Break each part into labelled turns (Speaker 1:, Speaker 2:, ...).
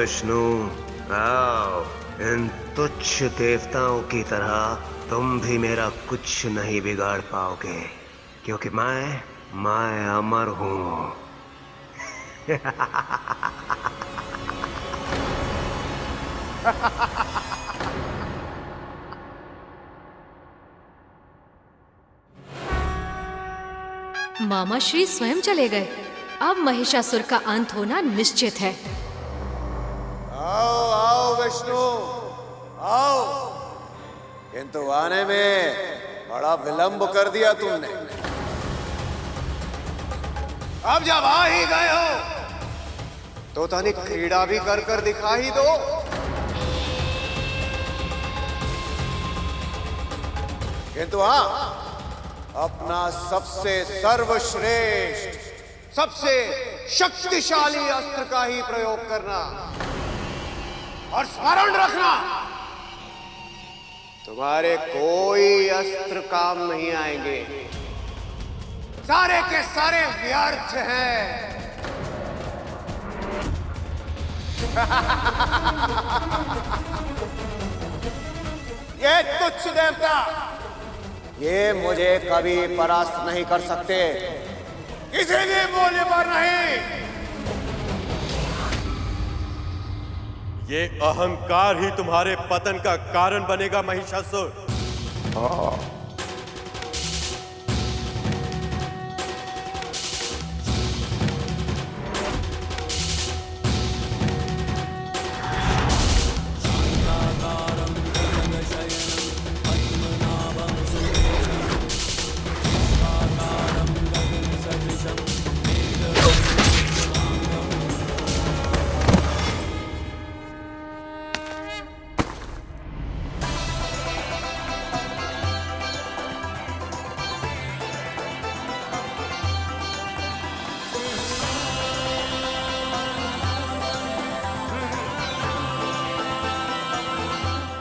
Speaker 1: विष्णु, आओ। इन तुच्छ देवताओं की तरह तुम भी मेरा कुछ नहीं बिगाड़ पाओगे, क्योंकि मैं अमर हूं।
Speaker 2: मामा श्री स्वयं चले गए। अब महिषासुर का अंत होना निश्चित है।
Speaker 3: आओ आओ विष्णु, आओ। किंतु आने में बड़ा विलंब कर दिया तुमने। अब जब आ ही गए हो तो तनिक क्रीड़ा भी कर कर दिखा ही दो। किंतु हाँ, अपना सबसे सर्वश्रेष्ठ, सबसे शक्तिशाली अस्त्र का ही प्रयोग करना। और स्मरण रखना, तुम्हारे कोई अस्त्र काम नहीं आएंगे। सारे के सारे व्यर्थ हैं। ये तुच्छ देवता, ये मुझे कभी परास्त नहीं कर सकते, किसी भी मूल्य पर नहीं।
Speaker 4: ये अहंकार ही तुम्हारे पतन का कारण बनेगा महिषासुर।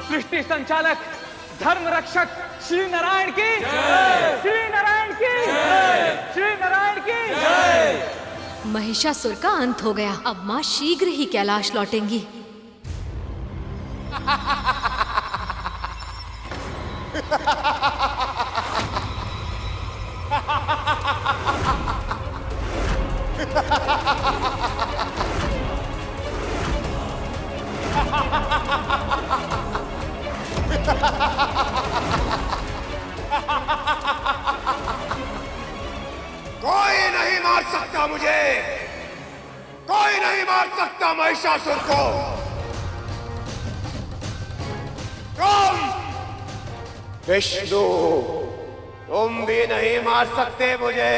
Speaker 5: सृष्टि संचालक, धर्म रक्षक श्री नारायण की जय। श्री नारायण की जय। श्री नारायण की जय।
Speaker 2: महिषासुर का अंत हो गया। अब माँ शीघ्र ही कैलाश लौटेंगी।
Speaker 3: कोई नहीं मार सकता मुझे, कोई नहीं मार सकता महिषासुर को। तुम विष्णु, तुम भी नहीं मार सकते मुझे।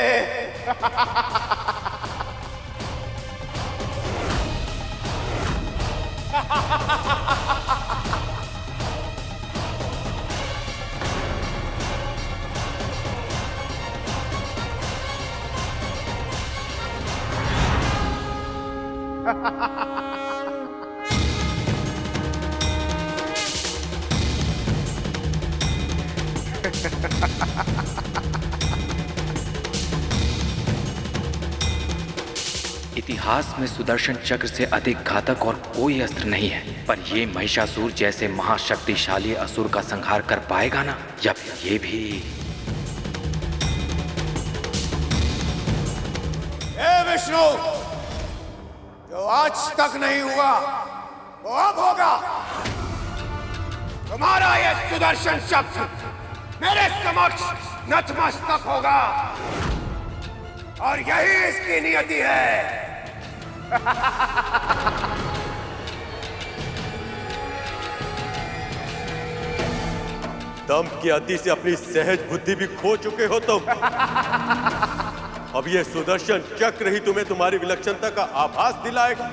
Speaker 6: इतिहास में सुदर्शन चक्र से अधिक घातक और कोई अस्त्र नहीं है, पर ये महिषासुर जैसे महाशक्तिशाली असुर का संहार कर पाएगा ना, या फिर ये भी।
Speaker 3: हे विष्णु, जो आज तक नहीं हुआ वो अब होगा। तुम्हारा ये सुदर्शन चक्र मेरे समक्ष नतमस्तक होगा, और यही इसकी नियति है।
Speaker 4: दम की अति से अपनी सहज बुद्धि भी खो चुके हो तुम। अब ये सुदर्शन चक्र ही तुम्हें तुम्हारी विलक्षणता का आभास दिलाएगा।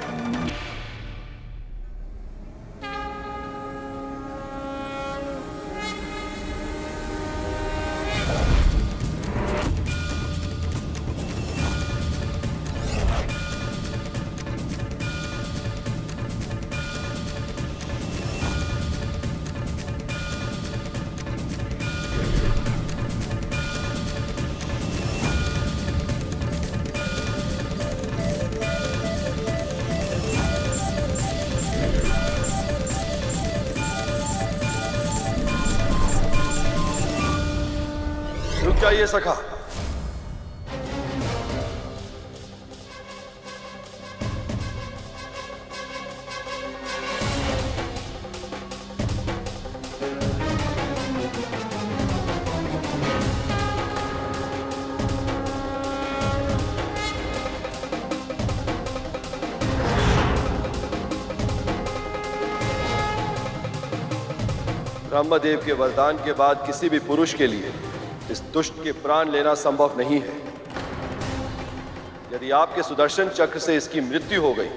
Speaker 7: जाइए सखा। ब्रह्मदेव के वरदान के बाद किसी भी पुरुष के लिए इस दुष्ट के प्राण लेना संभव नहीं है। यदि आपके सुदर्शन चक्र से इसकी मृत्यु हो गई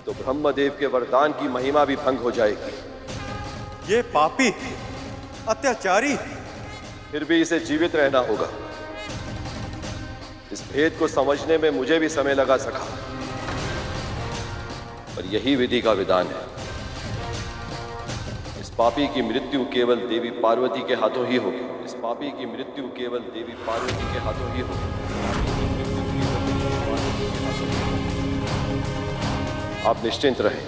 Speaker 7: तो ब्रह्मदेव के वरदान की महिमा भी भंग हो जाएगी।
Speaker 4: ये पापी, अत्याचारी,
Speaker 7: फिर भी इसे जीवित रहना होगा। इस भेद को समझने में मुझे भी समय लगा सका, पर यही विधि का विधान है। इस पापी की मृत्यु केवल देवी पार्वती के हाथों ही होगी। इस पापी की मृत्यु केवल देवी पार्वती के हाथों ही होगी। आप निश्चिंत रहें।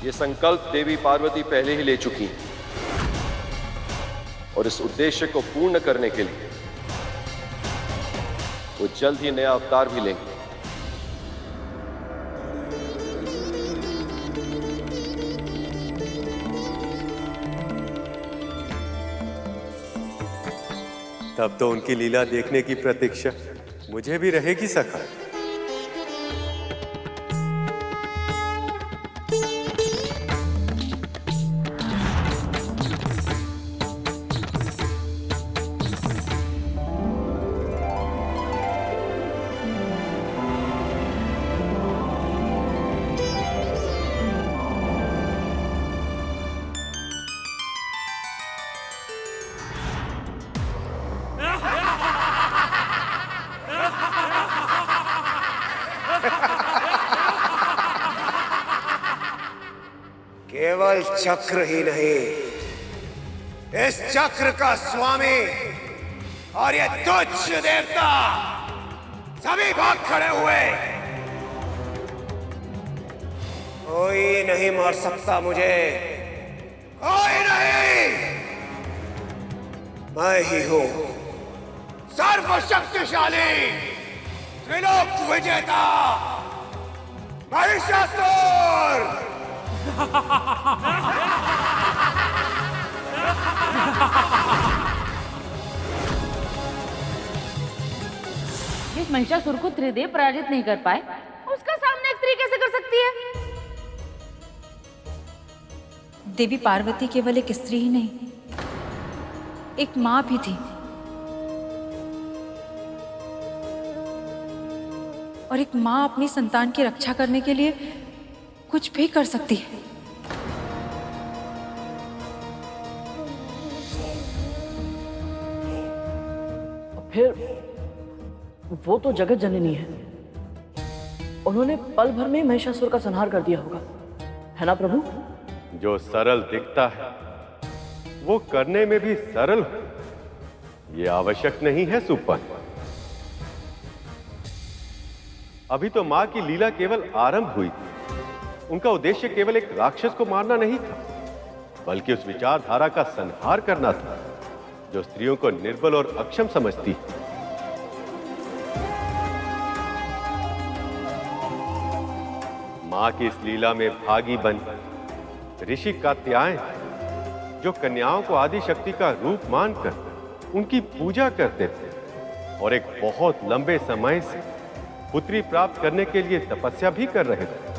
Speaker 7: ये संकल्प देवी पार्वती पहले ही ले चुकी हैं और इस उद्देश्य को पूर्ण करने के लिए वो जल्द ही नया अवतार भी लेंगे।
Speaker 4: तब तो उनकी लीला देखने की प्रतीक्षा मुझे भी रहेगी सखा।
Speaker 3: केवल चक्र ही नहीं, इस चक्र का स्वामी और ये तुच्छ देवता सभी भाग खड़े हुए। कोई नहीं मार सकता मुझे, कोई नहीं। मैं ही हूं सर्वशक्तिशाली त्रिलोक विजेता महिषासुर।
Speaker 8: जिस महिषासुर को त्रिदेव पराजित नहीं कर पाए, उसका सामना एक स्त्री कैसे कर सकती है?
Speaker 9: देवी पार्वती केवल एक स्त्री ही नहीं, एक मां भी थी, और एक मां अपनी संतान की रक्षा करने के लिए कुछ भी कर सकती है।
Speaker 10: फिर वो तो जगत जननी है, उन्होंने पल भर में महिषासुर का संहार कर दिया होगा, है ना प्रभु?
Speaker 4: जो सरल दिखता है वो करने में भी सरल हो, ये आवश्यक नहीं है सुपन। अभी तो मां की लीला केवल आरंभ हुई थी। उनका उद्देश्य केवल एक राक्षस को मारना नहीं था, बल्कि उस विचारधारा का संहार करना था जो स्त्रियों को निर्बल और अक्षम समझती है। मां की इस लीला में भागी बन ऋषि कात्यायन, जो कन्याओं को आदि शक्ति का रूप मानकर उनकी पूजा करते थे और एक बहुत लंबे समय से पुत्री प्राप्त करने के लिए तपस्या भी कर रहे थे।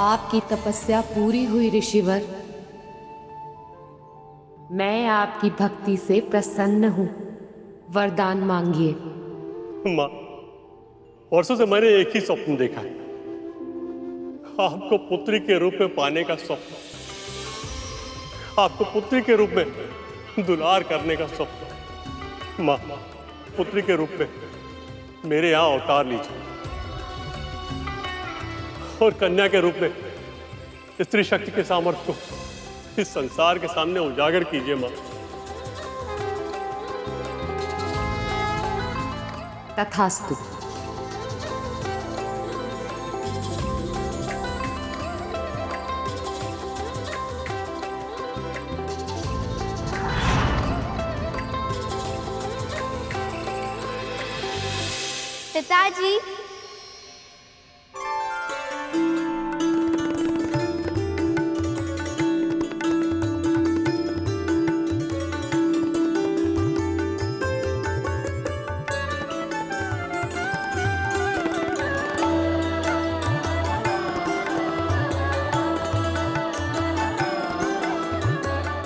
Speaker 11: आपकी तपस्या पूरी हुई ऋषिवर। मैं आपकी भक्ति से प्रसन्न हूँ। वरदान मांगिए।
Speaker 12: माँ, वर्षों से मैंने एक ही स्वप्न देखा है, आपको पुत्री के रूप में पाने का स्वप्न, आपको पुत्री के रूप में दुलार करने का स्वप्न। माँ, पुत्री के रूप में मेरे यहाँ अवतार लीजिए और कन्या के रूप में स्त्री शक्ति के सामर्थ्य को इस संसार के सामने उजागर कीजिए। माँ,
Speaker 11: तथास्तु।
Speaker 13: पिताजी,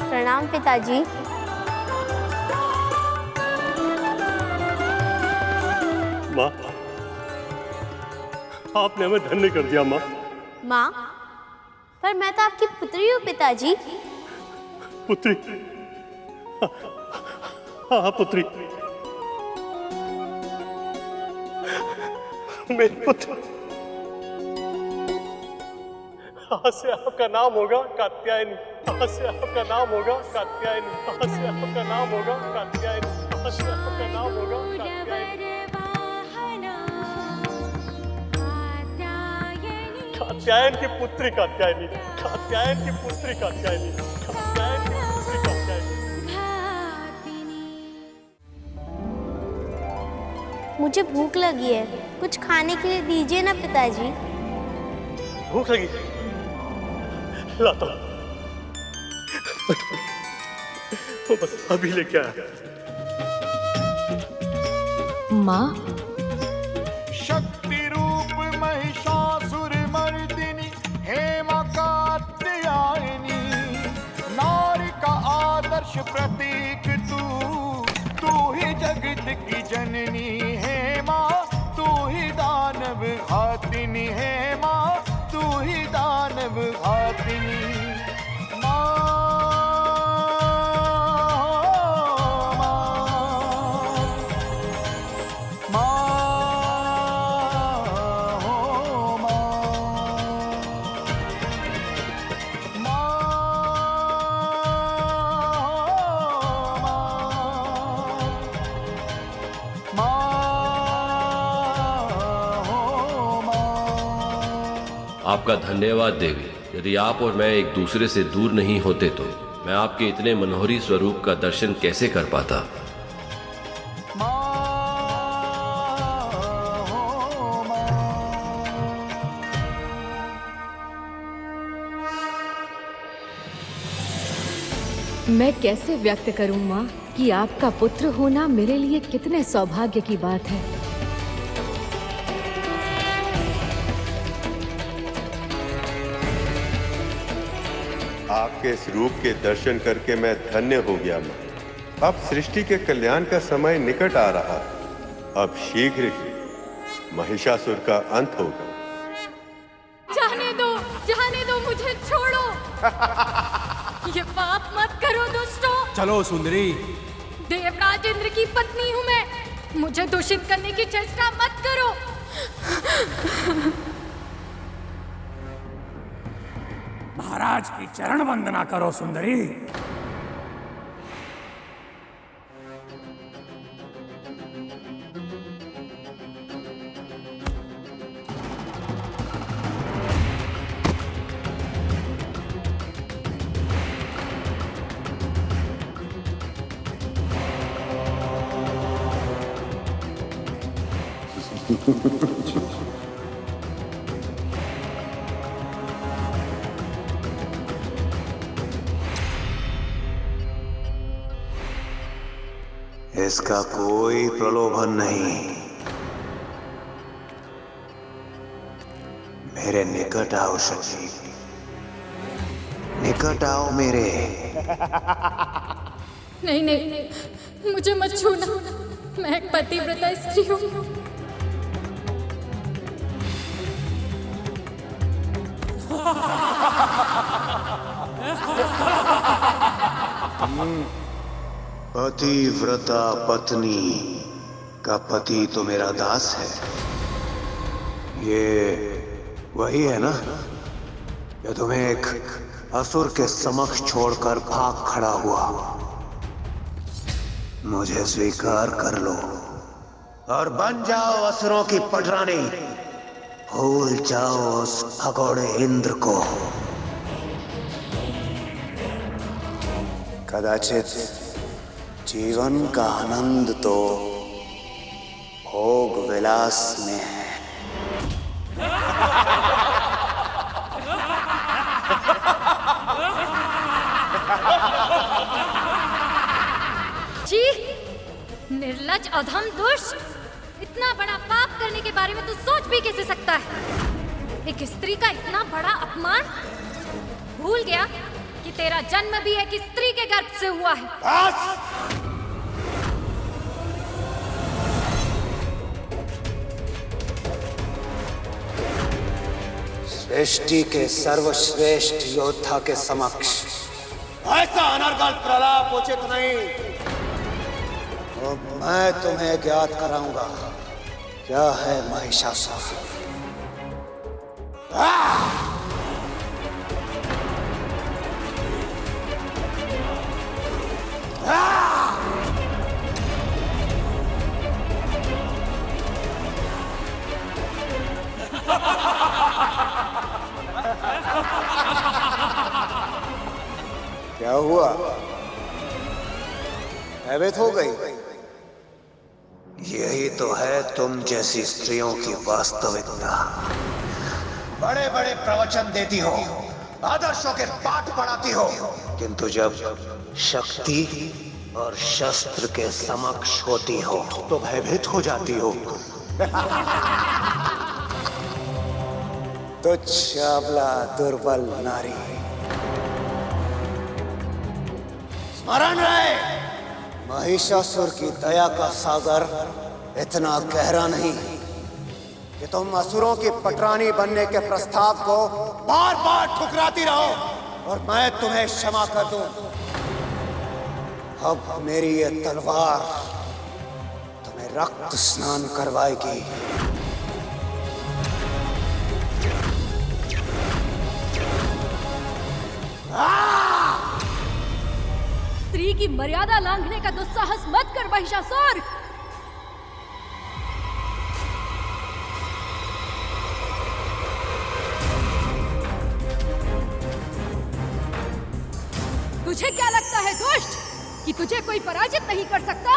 Speaker 13: प्रणाम पिताजी।
Speaker 12: माँ, आपने हमें धन्य कर दिया। माँ,
Speaker 13: माँ, पर मैं तो आपकी पुत्री हूँ पिताजी।
Speaker 12: पुत्री? हाँ पुत्री, मेरी पुत्री। आज से आपका नाम होगा कात्यायनी। आज से आपका नाम होगा कात्यायनी। आज से आपका नाम होगा कात्यायनी। आज से आपका नाम होगा कात्यायनी। कात्यायन की पुत्री कात्यायनी। कात्यायन की पुत्री कात्यायनी। कात्यायन की पुत्री कात्यायनी।
Speaker 13: मुझे भूख लगी है, कुछ खाने के लिए दीजिए ना पिताजी।
Speaker 12: भूख लगी? लाता हूं। वो बस अभी लेके आया।
Speaker 2: माँ,
Speaker 14: शक्ति रूप महिषासुर मर्दिनी हेमा कात्यायनी, नारी का आदर्श प्रतीक तू ही जगत की जननी है माँ, तू ही दानव घातिनी है माँ, तू ही दानव घातिनी।
Speaker 7: आपका धन्यवाद देवी। यदि आप और मैं एक दूसरे से दूर नहीं होते तो मैं आपके इतने मनोहरी स्वरूप का दर्शन कैसे कर पाता।
Speaker 2: मैं कैसे व्यक्त करूं माँ कि आपका पुत्र होना मेरे लिए कितने सौभाग्य की बात है।
Speaker 4: आपके इस रूप के दर्शन करके मैं धन्य हो गया माँ। अब सृष्टि के कल्याण का समय निकट आ रहा है। अब शीघ्र ही महिषासुर का अंत होगा।
Speaker 2: जाने दो मुझे, छोड़ो। ये पाप मत करो दुष्टों।
Speaker 15: चलो सुंदरी।
Speaker 2: देवराज इंद्र की पत्नी हूँ मैं, मुझे दूषित करने की चेष्टा मत करो।
Speaker 15: महाराज की चरण वंदना करो सुंदरी।
Speaker 1: इसका कोई प्रलोभन नहीं। मेरे निकट आओ शक्ति, निकट आओ मेरे।
Speaker 2: नहीं, मुझे मत छूना। मैं एक पतिव्रता स्त्री हूँ।
Speaker 1: पतिव्रता पत्नी का पति तो मेरा दास है। ये वही है ना जो तुम्हें एक असुर के समक्ष छोड़कर भाग खड़ा हुआ। मुझे स्वीकार कर लो और बन जाओ असुरों की पटरानी। भूल जाओ उस भगोड़े इंद्र को। कदाचित जीवन का आनंद तो भोग विलास में है।
Speaker 16: जी, निर्लज्ज अधम दुष्ट, इतना बड़ा पाप करने के बारे में तू सोच भी कैसे सकता है? एक स्त्री का इतना बड़ा अपमान। भूल गया कि तेरा जन्म भी एक स्त्री के गर्भ से हुआ है।
Speaker 3: सृष्टि के सर्वश्रेष्ठ योद्धा के समक्ष ऐसा अनर्गल प्रलाप उचित नहीं। अब मैं तुम्हें ज्ञात कराऊंगा क्या है महिषासुर। क्या हुआ? भयभीत हो गई? यही तो है तुम जैसी स्त्रियों की वास्तविकता। बड़े बड़े प्रवचन देती हो, आदर्शों के पाठ पढ़ाती हो, किंतु जब शक्ति और शस्त्र के समक्ष होती हो तो भयभीत हो जाती हो। तुच्छ अबला दुर्बल नारी। स्मरण रहे, महिषासुर की दया का सागर इतना गहरा नहीं कि तुम असुरों की पटरानी बनने के प्रस्ताव को बार बार ठुकराती रहो और मैं तुम्हें क्षमा कर दूं। अब मेरी ये तलवार तुम्हें रक्त स्नान करवाएगी।
Speaker 16: स्त्री की मर्यादा लांघने का दुस्साहस मत कर महिषासुर। तुझे क्या लगता है दुष्ट कि तुझे कोई पराजित नहीं कर सकता?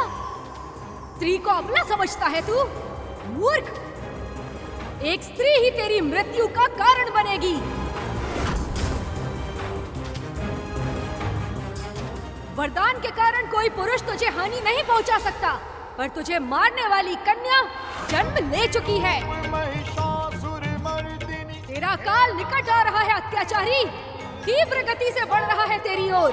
Speaker 16: स्त्री को अबला समझता है तू? मूर्ख! एक स्त्री ही तेरी मृत्यु का कारण बनेगी। वरदान के कारण कोई पुरुष तुझे हानि नहीं पहुंचा सकता, पर तुझे मारने वाली कन्या जन्म ले चुकी है। तेरा काल निकट आ रहा है अत्याचारी, तीव्र गति से बढ़ रहा है तेरी ओर।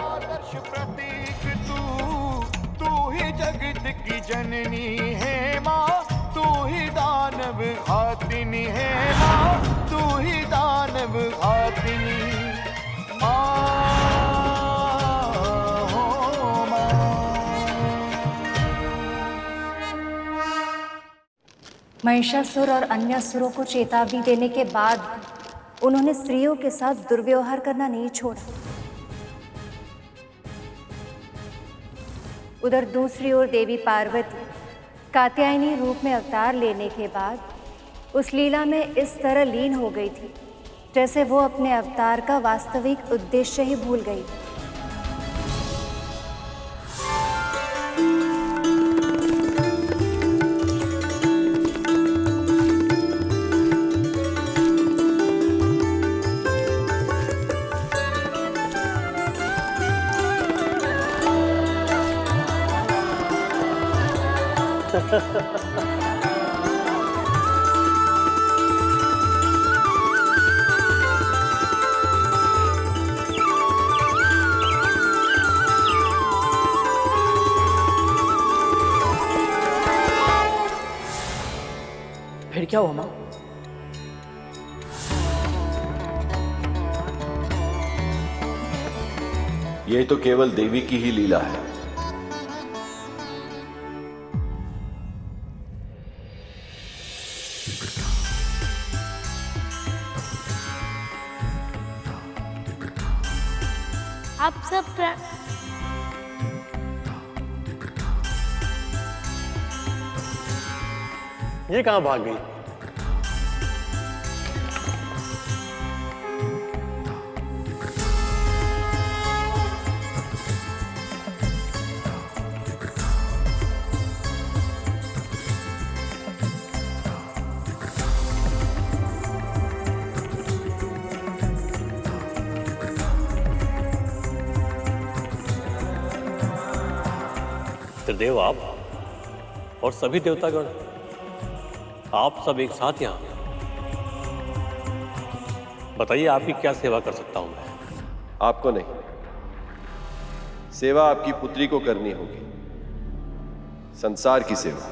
Speaker 14: तू ही जगत की जननी है माँ, तू ही दानव घातिनी है माँ, तू ही दानव घातिनी
Speaker 17: महिषासुर और अन्य असुरों को चेतावनी देने के बाद उन्होंने स्त्रियों के साथ दुर्व्यवहार करना नहीं छोड़ा। उधर दूसरी ओर देवी पार्वती कात्यायनी रूप में अवतार लेने के बाद उस लीला में इस तरह लीन हो गई थी जैसे वो अपने अवतार का वास्तविक उद्देश्य ही भूल गई।
Speaker 10: क्या हुआ माँ?
Speaker 7: ये तो केवल देवी की ही लीला है।
Speaker 13: आप सब
Speaker 12: ये कहाँ भाग गई? त्रिदेव आप और सभी देवतागण, आप सब एक साथ यहाँ, बताइए आपकी क्या सेवा कर सकता हूं मैं?
Speaker 7: आपको नहीं, सेवा आपकी पुत्री को करनी होगी, संसार की सेवा।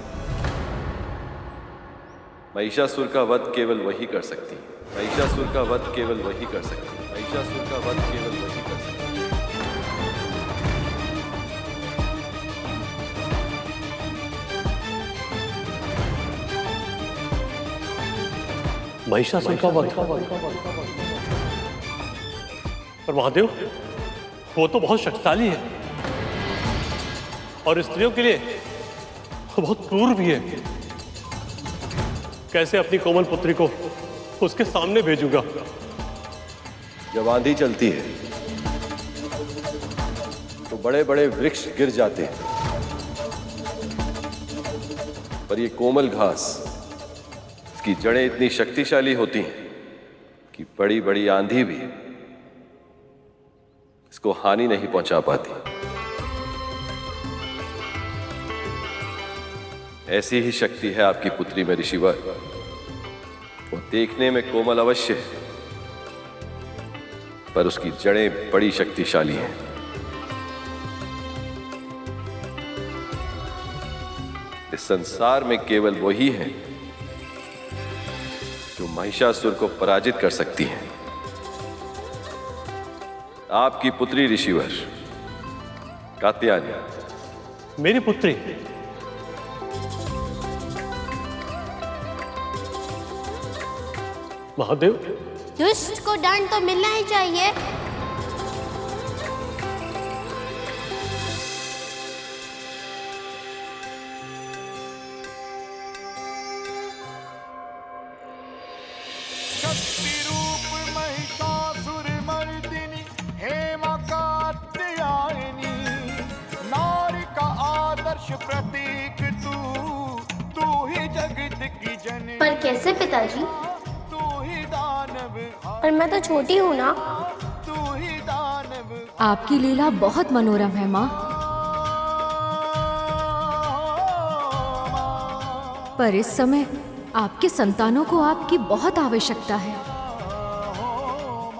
Speaker 7: महिषासुर का वध केवल वही कर सकती है, महिषासुर का वध केवल वही कर सकती है, महिषासुर का वध केवल वही कर सकती है।
Speaker 12: महिषासुर का वध। पर महादेव, वो तो बहुत शक्तिशाली है और स्त्रियों के लिए वो बहुत क्रूर भी है। कैसे अपनी कोमल पुत्री को उसके सामने भेजूंगा?
Speaker 7: जब आंधी चलती है तो बड़े बड़े वृक्ष गिर जाते हैं, पर ये कोमल घास, इसकी जड़ें इतनी शक्तिशाली होती हैं कि बड़ी बड़ी आंधी भी इसको हानि नहीं पहुंचा पाती। ऐसी ही शक्ति है आपकी पुत्री में ऋषिवर। वो देखने में कोमल अवश्य है, पर उसकी जड़ें बड़ी शक्तिशाली हैं। इस संसार में केवल वही है जो महिषासुर को पराजित कर सकती है। आपकी पुत्री ऋषिवर कात्यायनी।
Speaker 12: मेरी पुत्री? महादेव,
Speaker 13: दुष्ट को दंड तो मिलना ही चाहिए।
Speaker 14: शक्ति रूप महिषासुर मर्दिनी हेमा कात्यायनी, नारी का आदर्श प्रतीक तू ही जगत की जननी।
Speaker 13: पर कैसे पिताजी? पर मैं तो छोटी हूँ ना।
Speaker 2: आपकी लीला बहुत मनोरम है माँ, पर इस समय आपके संतानों को आपकी बहुत आवश्यकता है।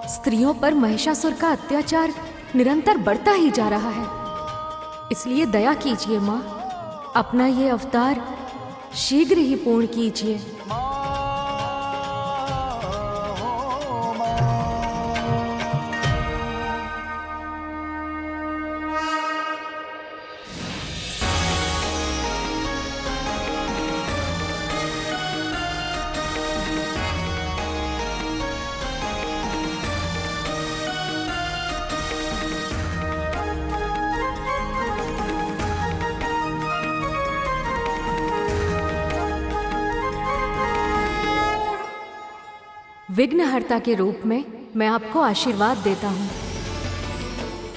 Speaker 2: स्त्रियों पर महिषासुर का अत्याचार निरंतर बढ़ता ही जा रहा है, इसलिए दया कीजिए माँ, अपना ये अवतार शीघ्र ही पूर्ण कीजिए। विघ्नहर्ता के रूप में मैं आपको आशीर्वाद देता हूँ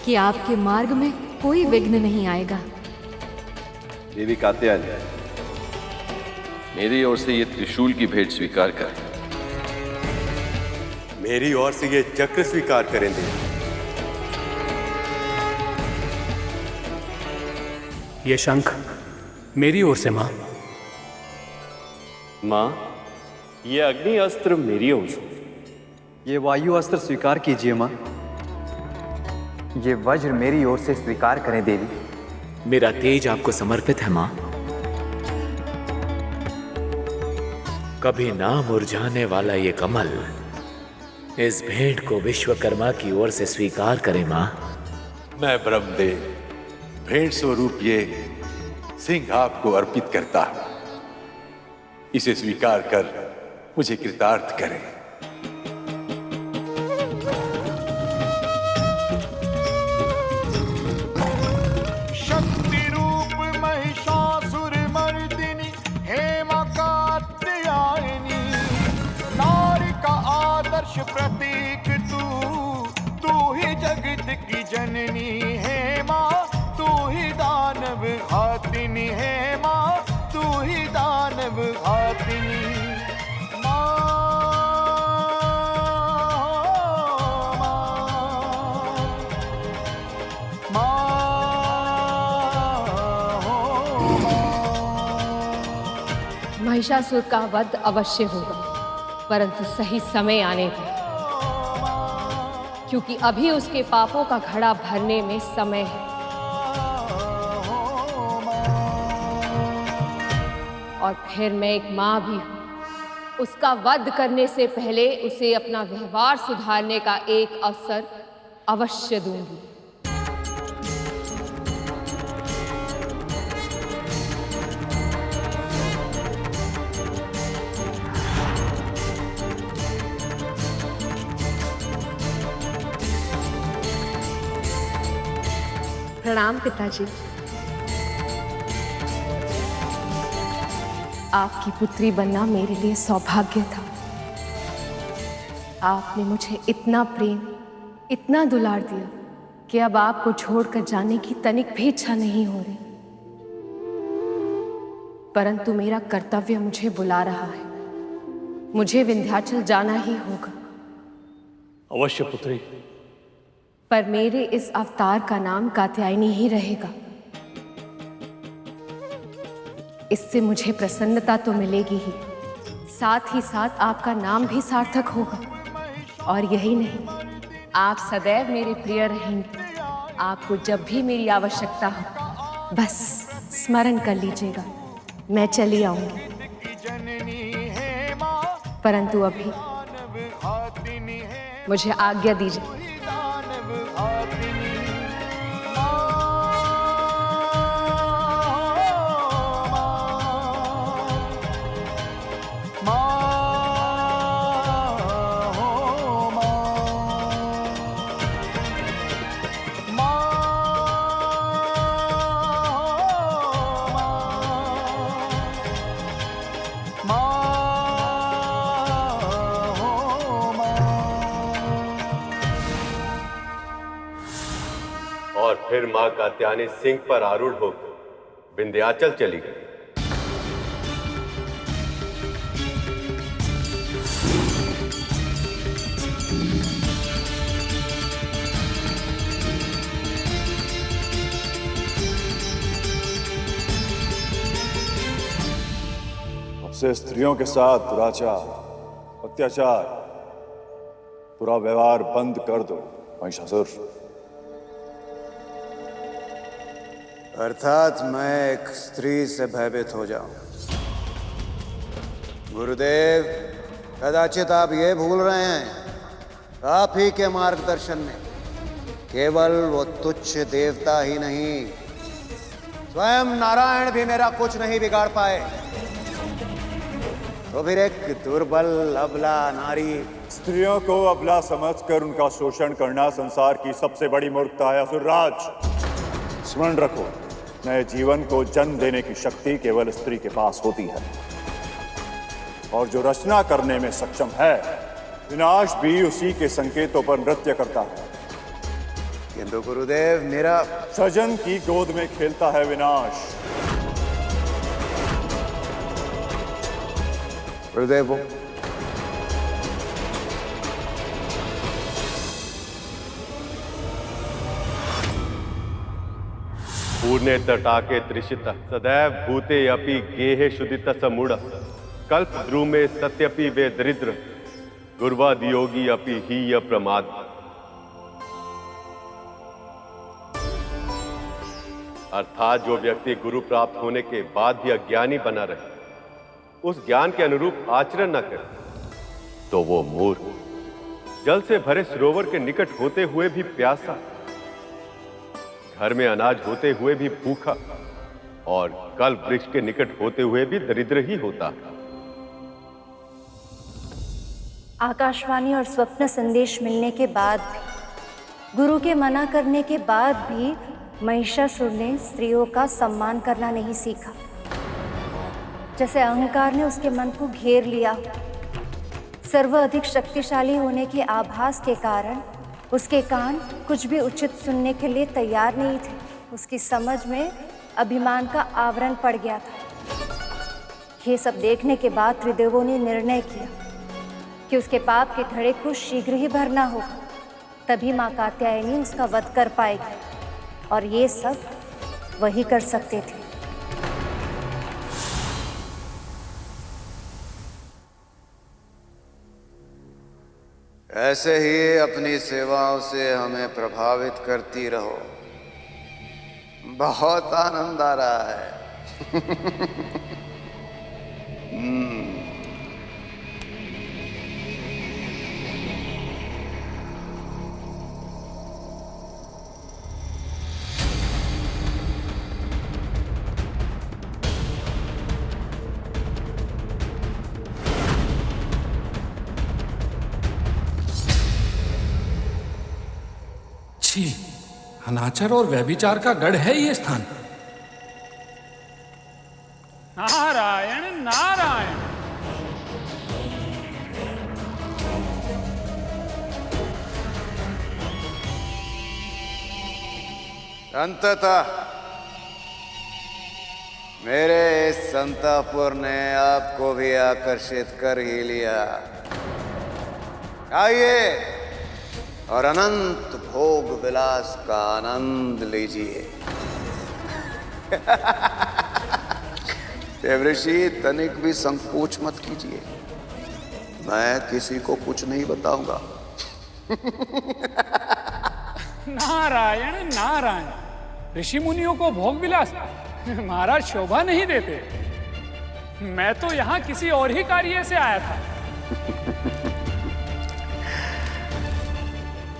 Speaker 2: कि आपके मार्ग में कोई विघ्न नहीं आएगा।
Speaker 7: देवी कात्यायनी, मेरी ओर से ये त्रिशूल की भेंट स्वीकार कर।
Speaker 4: मेरी ओर से ये चक्र स्वीकार करें देवी।
Speaker 15: ये शंख मेरी ओर से माँ।
Speaker 12: माँ, ये अग्नि अस्त्र मेरी ओर से।
Speaker 18: ये वायु अस्त्र स्वीकार कीजिए माँ। ये वज्र मेरी ओर से स्वीकार करें देवी।
Speaker 6: मेरा तेज आपको समर्पित है माँ।
Speaker 19: कभी ना मुरझाने वाला ये कमल इस भेंट को विश्वकर्मा की ओर से स्वीकार करे माँ।
Speaker 20: मैं ब्रह्मदेव भेंट स्वरूप ये सिंह आपको अर्पित करता हूं। इसे स्वीकार कर मुझे कृतार्थ करें।
Speaker 14: शक्ति रूप महिषासुर मर्दिनी हेमा कात्यायनी, नारी का आदर्श प्रतीक तू ही जगत की जननी है माँ, तू ही दानव घातिनी है माँ, तू ही दानव घातिनी।
Speaker 2: महिषासुर का वध अवश्य होगा, परंतु सही समय आने पर, क्योंकि अभी उसके पापों का घड़ा भरने में समय है। और फिर मैं एक माँ भी हूँ, उसका वध करने से पहले उसे अपना व्यवहार सुधारने का एक अवसर अवश्य दूंगी। प्रणाम पिताजी। आपकी पुत्री बनना मेरे लिए सौभाग्य था। आपने मुझे इतना प्रेम, इतना दुलार दिया कि अब आपको छोड़कर जाने की तनिक भी इच्छा नहीं हो रही। परंतु मेरा कर्तव्य मुझे बुला रहा है, मुझे विंध्याचल जाना ही होगा।
Speaker 15: अवश्य पुत्री।
Speaker 2: पर मेरे इस अवतार का नाम कात्यायनी ही रहेगा। इससे मुझे प्रसन्नता तो मिलेगी ही, साथ ही साथ आपका नाम भी सार्थक होगा। और यही नहीं, आप सदैव मेरे प्रिय रहेंगे। आपको जब भी मेरी आवश्यकता हो बस स्मरण कर लीजिएगा, मैं चली आऊंगी। परंतु अभी मुझे आज्ञा दीजिए।
Speaker 4: और फिर मां कात्यायनी सिंह पर आरूढ़ होकर विंध्याचल चली गई।
Speaker 21: अब से स्त्रियों के साथ दुराचार, अत्याचार, बुरा व्यवहार बंद कर दो महिषासुर।
Speaker 3: अर्थात मैं एक स्त्री से भयभीत हो जाऊं। गुरुदेव, कदाचित आप ये भूल रहे हैं, आप ही के मार्गदर्शन में केवल वो तुच्छ देवता ही नहीं, स्वयं नारायण भी मेरा कुछ नहीं बिगाड़ पाए। तो फिर एक दुर्बल अबला नारी।
Speaker 21: स्त्रियों को अबला समझकर उनका शोषण करना संसार की सबसे बड़ी मूर्खता है असुरराज। स्मरण रखो, नए जीवन को जन्म देने की शक्ति केवल स्त्री के पास होती है, और जो रचना करने में सक्षम है, विनाश भी उसी के संकेतों पर नृत्य करता है।
Speaker 3: किंतु गुरुदेव, मेरा
Speaker 21: सजन की गोद में खेलता है विनाश।
Speaker 3: गुरुदेव,
Speaker 4: पूर्णे तटाके त्रिशित सदैव भूते अपि गेहे शुदित समूढ़ कल्प द्रुमे सत्यपि वे दरिद्र गुर्वादियोगी अपि हीय प्रमाद। अर्थात जो व्यक्ति गुरु प्राप्त होने के बाद भी अज्ञानी बना रहे उस ज्ञान के अनुरूप आचरण न करे तो वो मूर्ख, जल से भरे सरोवर के निकट होते हुए भी प्यासा, घर में अनाज होते हुए भी भूखा और कल्प वृक्ष के निकट होते हुए भी दरिद्र ही होता है।
Speaker 17: आकाशवाणी और स्वप्न संदेश मिलने के बाद भी, गुरु के मना करने के बाद भी महिषासुर ने स्त्रियों का सम्मान करना नहीं सीखा। जैसे अहंकार ने उसके मन को घेर लिया, सर्वाधिक शक्तिशाली होने के आभास के कारण उसके कान कुछ भी उचित सुनने के लिए तैयार नहीं थे। उसकी समझ में अभिमान का आवरण पड़ गया था। ये सब देखने के बाद त्रिदेवों ने निर्णय किया कि उसके पाप के घड़े को शीघ्र ही भरना होगा, तभी माँ कात्यायनी उसका वध कर पाएगी, और ये सब वही कर सकते थे।
Speaker 3: ऐसे ही अपनी सेवाओं से हमें प्रभावित करती रहो। बहुत आनंद आ रहा है।
Speaker 15: अनाचार और व्यभिचार का गढ़ है ये स्थान।
Speaker 5: नारायण नारायण।
Speaker 3: अंततः मेरे इस संतापुर ने आपको भी आकर्षित कर ही लिया। आइए और अनंत भोग विलास का आनंद लीजिए। देवऋषि, तनिक भी संकोच मत कीजिए, मैं किसी को कुछ नहीं बताऊंगा।
Speaker 5: नारायण नारायण। ऋषि मुनियों को भोग विलास महाराज शोभा नहीं देते। मैं तो यहाँ किसी और ही कार्य से आया था।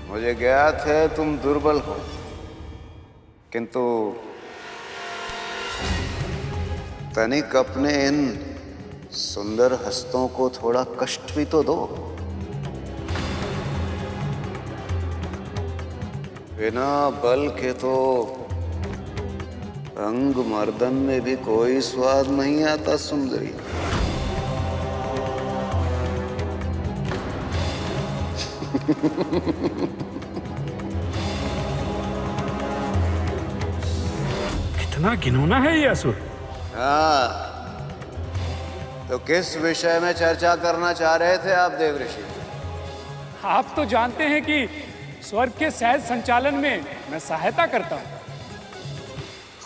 Speaker 3: मुझे ज्ञात है तुम दुर्बल हो, किंतु तनिक अपने इन सुंदर हस्तों को थोड़ा कष्ट भी तो दो। बिना बल के तो अंग मर्दन में भी कोई स्वाद नहीं आता सुंदरी।
Speaker 5: कितना घिनौना है ये असुर।
Speaker 3: हाँ, तो किस विषय में चर्चा करना चाह रहे थे आप देवऋषि?
Speaker 5: आप तो जानते हैं कि स्वर्ग के सहज संचालन में मैं सहायता करता हूं,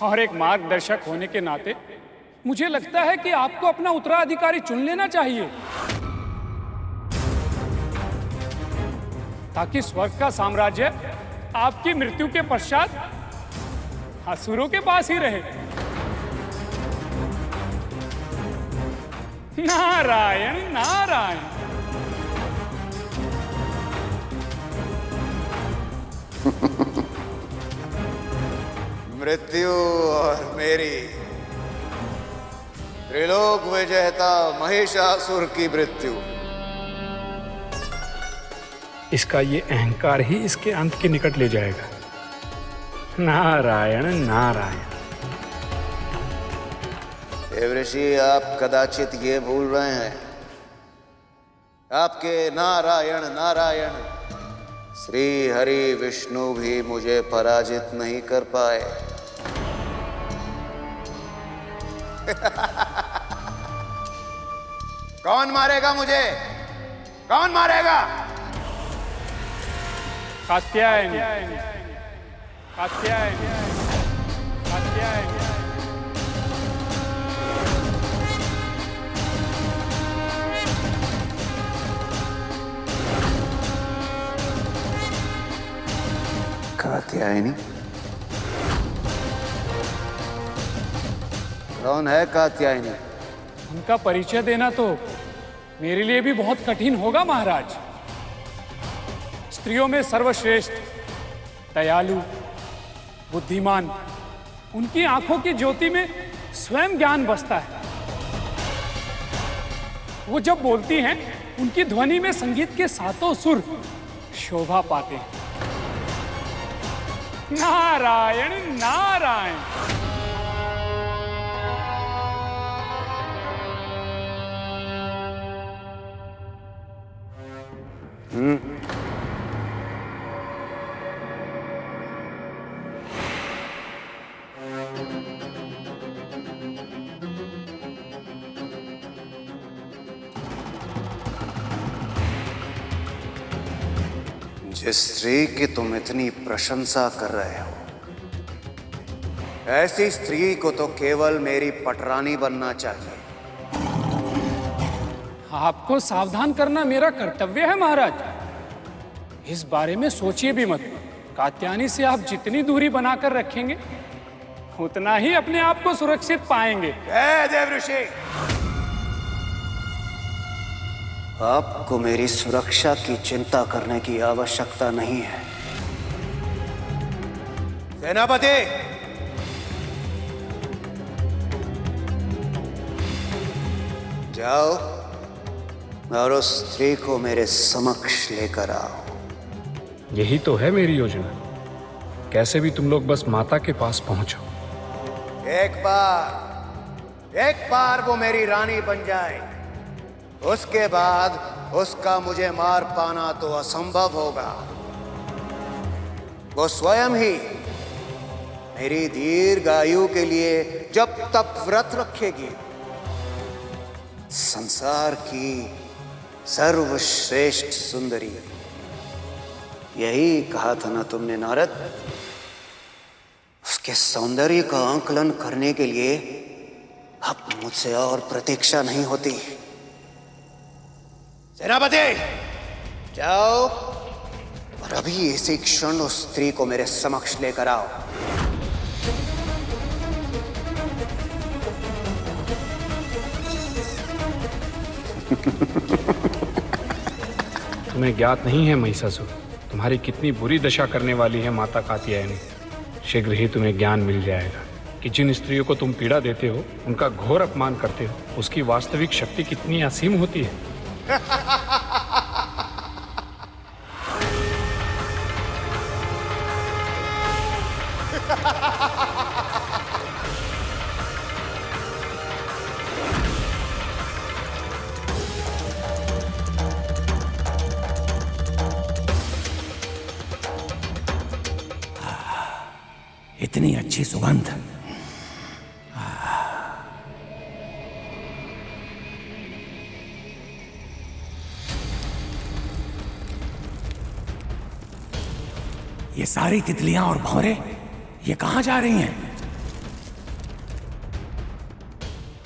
Speaker 5: और एक मार्गदर्शक होने के नाते मुझे लगता है कि आपको अपना उत्तराधिकारी चुन लेना चाहिए, ताकि स्वर्ग का साम्राज्य आपकी मृत्यु के पश्चात असुरों के पास ही रहे। नारायण नारायण।
Speaker 3: मृत्यु और मेरी त्रिलोक विजेता महिषासुर की मृत्यु,
Speaker 5: इसका ये अहंकार ही इसके अंत के निकट ले जाएगा। नारायण नारायण।
Speaker 3: देवऋषि, आप कदाचित ये भूल रहे हैं, आपके नारायण नारायण श्री हरि विष्णु भी मुझे पराजित नहीं कर पाए। कौन मारेगा मुझे? कौन मारेगा?
Speaker 5: कात्यायनी कात्यायनी कात्यायनी।
Speaker 3: कात्यायनी? कौन है कात्यायनी?
Speaker 5: उनका परिचय देना तो मेरे लिए भी बहुत कठिन होगा महाराज। स्त्रियों में सर्वश्रेष्ठ, दयालु, बुद्धिमान, उनकी आंखों की ज्योति में स्वयं ज्ञान बसता है। वो जब बोलती हैं, उनकी ध्वनि में संगीत के सातों सुर शोभा पाते हैं। नारायण नारायण।
Speaker 3: जिस स्त्री की तुम इतनी प्रशंसा कर रहे हो, ऐसी स्त्री को तो केवल मेरी पटरानी बनना चाहिए।
Speaker 5: आपको सावधान करना मेरा कर्तव्य है महाराज। इस बारे में सोचिए भी मत। कात्यायनी से आप जितनी दूरी बनाकर रखेंगे, उतना ही अपने आप को सुरक्षित पाएंगे।
Speaker 3: देवऋषि, आपको मेरी सुरक्षा की चिंता करने की आवश्यकता नहीं है। सेनापति, जाओ और उस स्त्री को मेरे समक्ष लेकर आओ।
Speaker 5: यही तो है मेरी योजना। कैसे भी तुम लोग बस माता के पास पहुंचो।
Speaker 3: एक बार वो मेरी रानी बन जाए, उसके बाद उसका मुझे मार पाना तो असंभव होगा। वो स्वयं ही मेरी दीर्घायु के लिए जब तक व्रत रखेगी। संसार की सर्वश्रेष्ठ सुंदरी, यही कहा था ना तुमने नारद? उसके सौंदर्य का आंकलन करने के लिए अब मुझसे और प्रतीक्षा नहीं होती। सेनापति, जाओ और अभी इसी क्षण उस स्त्री को मेरे समक्ष लेकर आओ।
Speaker 5: तुम्हें ज्ञात नहीं है महिषासुर, तुम्हारी कितनी बुरी दशा करने वाली है माता कात्यायनी। शीघ्र ही तुम्हें ज्ञान मिल जाएगा कि जिन स्त्रियों को तुम पीड़ा देते हो, उनका घोर अपमान करते हो, उसकी वास्तविक शक्ति कितनी असीम होती है।
Speaker 15: इतनी अच्छी सुगंध। ये सारी तितलियां और भौरे ये कहां जा रही हैं?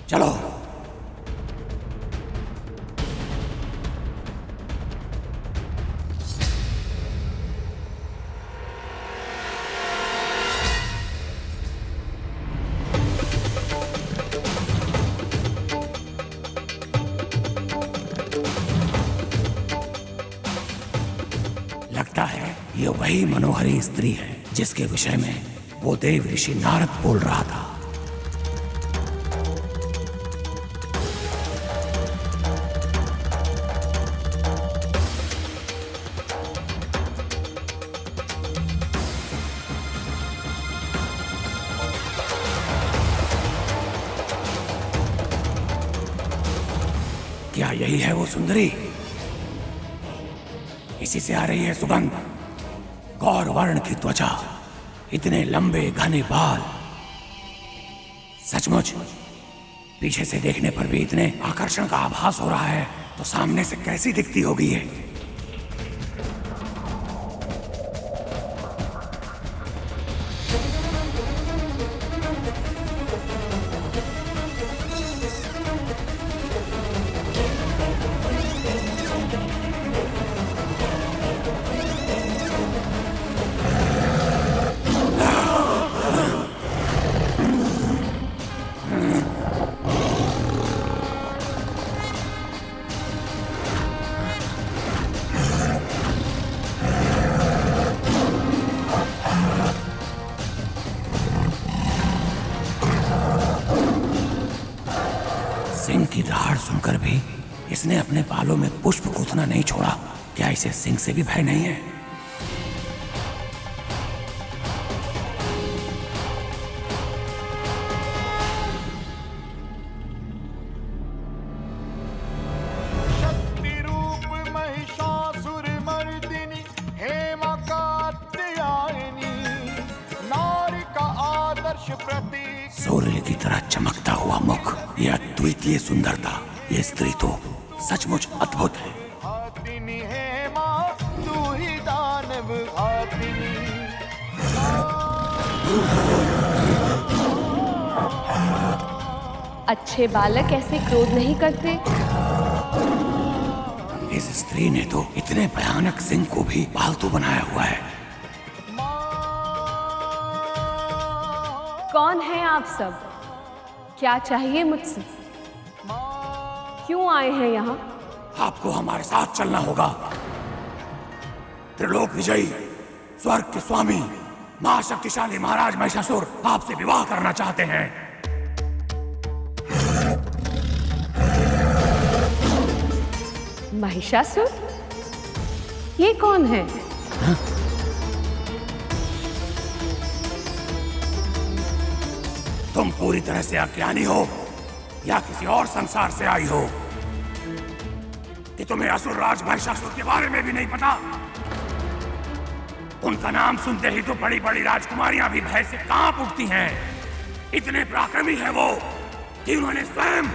Speaker 15: चलो। लगता है ये वही मनोहरी स्त्री है जिसके विषय में वो देव ऋषि नारद बोल रहा था। क्या यही है वो सुंदरी? इसी से आ रही है सुगंध। गौर वर्ण की त्वचा, इतने लंबे घने बाल, सचमुच पीछे से देखने पर भी इतने आकर्षण का आभास हो रहा है, तो सामने से कैसी दिखती होगी ये? की दहाड़ सुनकर भी इसने अपने बालों में पुष्प गूंथना नहीं छोड़ा। क्या इसे सिंह से भी भय नहीं है?
Speaker 14: शक्ति रूप महिषासुर मर्दिनी हेमा कात्यायनी, नारी का आदर्श प्रतीक।
Speaker 15: सूर्य की तरह चमकता हुआ मुख, यह अद्वितीय सुंदरता, ये स्त्री तो सचमुच अद्भुत है।
Speaker 14: घातिनी हेमा तू ही दानव घातिनी।
Speaker 2: अच्छे बालक ऐसे क्रोध नहीं करते।
Speaker 15: इस स्त्री ने तो इतने भयानक सिंह को भी पालतू बनाया हुआ है।
Speaker 2: कौन है आप सब? क्या चाहिए मुझसे? क्यों आए हैं यहाँ?
Speaker 15: आपको हमारे साथ चलना होगा। त्रिलोक विजयी, स्वर्ग के स्वामी, महाशक्तिशाली महाराज महिषासुर आपसे विवाह करना चाहते हैं।
Speaker 2: महिषासुर? ये कौन है?
Speaker 15: हा? तुम पूरी तरह से अज्ञानी हो या किसी और संसार से आई हो कि तुम्हें असुर राज महिषासुर के बारे में भी नहीं पता। उनका नाम सुनते ही तो बड़ी बड़ी राजकुमारियां भी भय से कांप उठती हैं। इतने पराक्रमी है वो कि उन्होंने स्वयं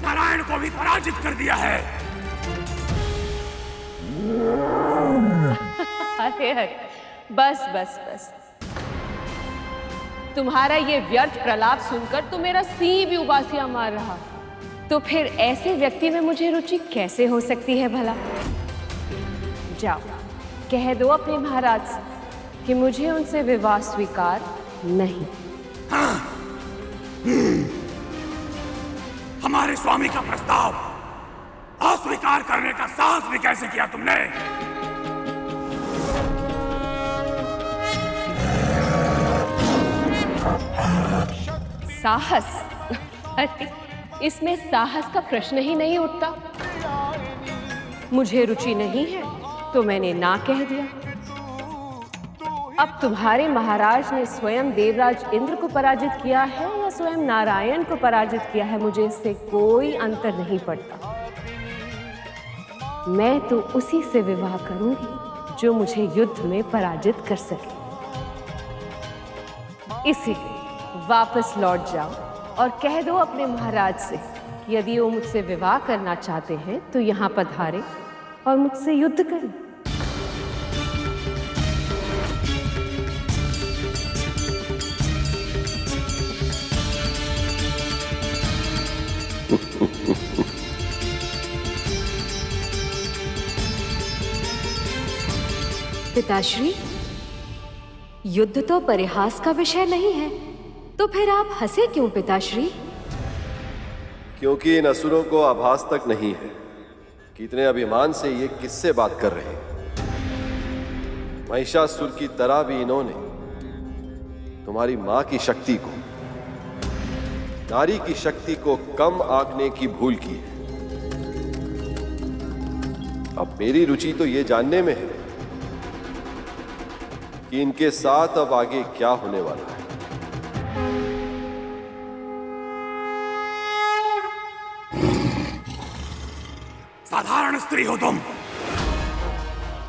Speaker 15: नारायण को भी पराजित कर दिया है।
Speaker 2: अरे अरे, बस बस बस। तुम्हारा ये व्यर्थ प्रलाप सुनकर तो मेरा सिंह भी उबासियां मार रहा। तो फिर ऐसे व्यक्ति में मुझे रुचि कैसे हो सकती है भला? जाओ कह दो अपने महाराज से कि मुझे उनसे विवाह स्वीकार नहीं।
Speaker 15: हमारे स्वामी का प्रस्ताव अस्वीकार करने का साहस भी कैसे किया तुमने?
Speaker 2: साहस? अरे इसमें साहस का प्रश्न ही नहीं उठता। मुझे रुचि नहीं है तो मैंने ना कह दिया। अब तुम्हारे महाराज ने स्वयं देवराज इंद्र को पराजित किया है या स्वयं नारायण को पराजित किया है, मुझे इससे कोई अंतर नहीं पड़ता। मैं तो उसी से विवाह करूंगी जो मुझे युद्ध में पराजित कर सके। इसीलिए वापस लौट जाओ और कह दो अपने महाराज से कि यदि वो मुझसे विवाह करना चाहते हैं तो यहाँ पधारे और मुझसे युद्ध करें।
Speaker 11: पिताश्री, युद्ध तो परिहास का विषय नहीं है, तो फिर आप हंसे क्यों पिताश्री?
Speaker 7: क्योंकि इन असुरों को आभास तक नहीं है कि इतने अभिमान से ये किससे बात कर रहे हैं। महिषासुर की तरह भी इन्होंने तुम्हारी मां की शक्ति को, नारी की शक्ति को कम आंकने की भूल की है। अब मेरी रुचि तो ये जानने में है कि इनके साथ अब आगे क्या होने वाला है।
Speaker 15: साधारण स्त्री हो तुम।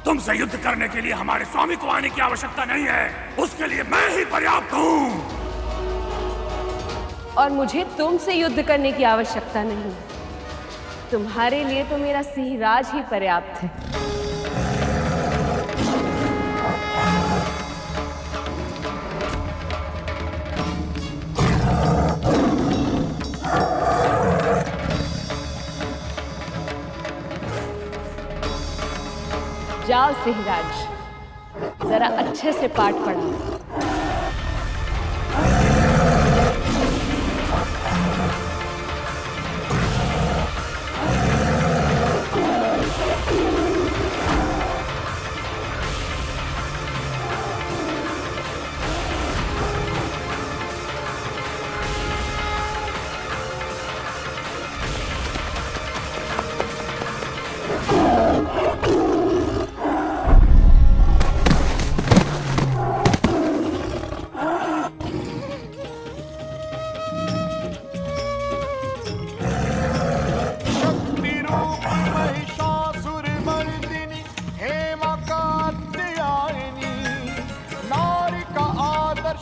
Speaker 15: तुमसे युद्ध करने के लिए हमारे स्वामी को आने की आवश्यकता नहीं है, उसके लिए मैं ही पर्याप्त हूं।
Speaker 2: और मुझे तुमसे युद्ध करने की आवश्यकता नहीं। तुम्हारे लिए तो मेरा सिंहराज ही पर्याप्त है। जाओ सिंहराज, जरा अच्छे से पाठ पढ़ाओ।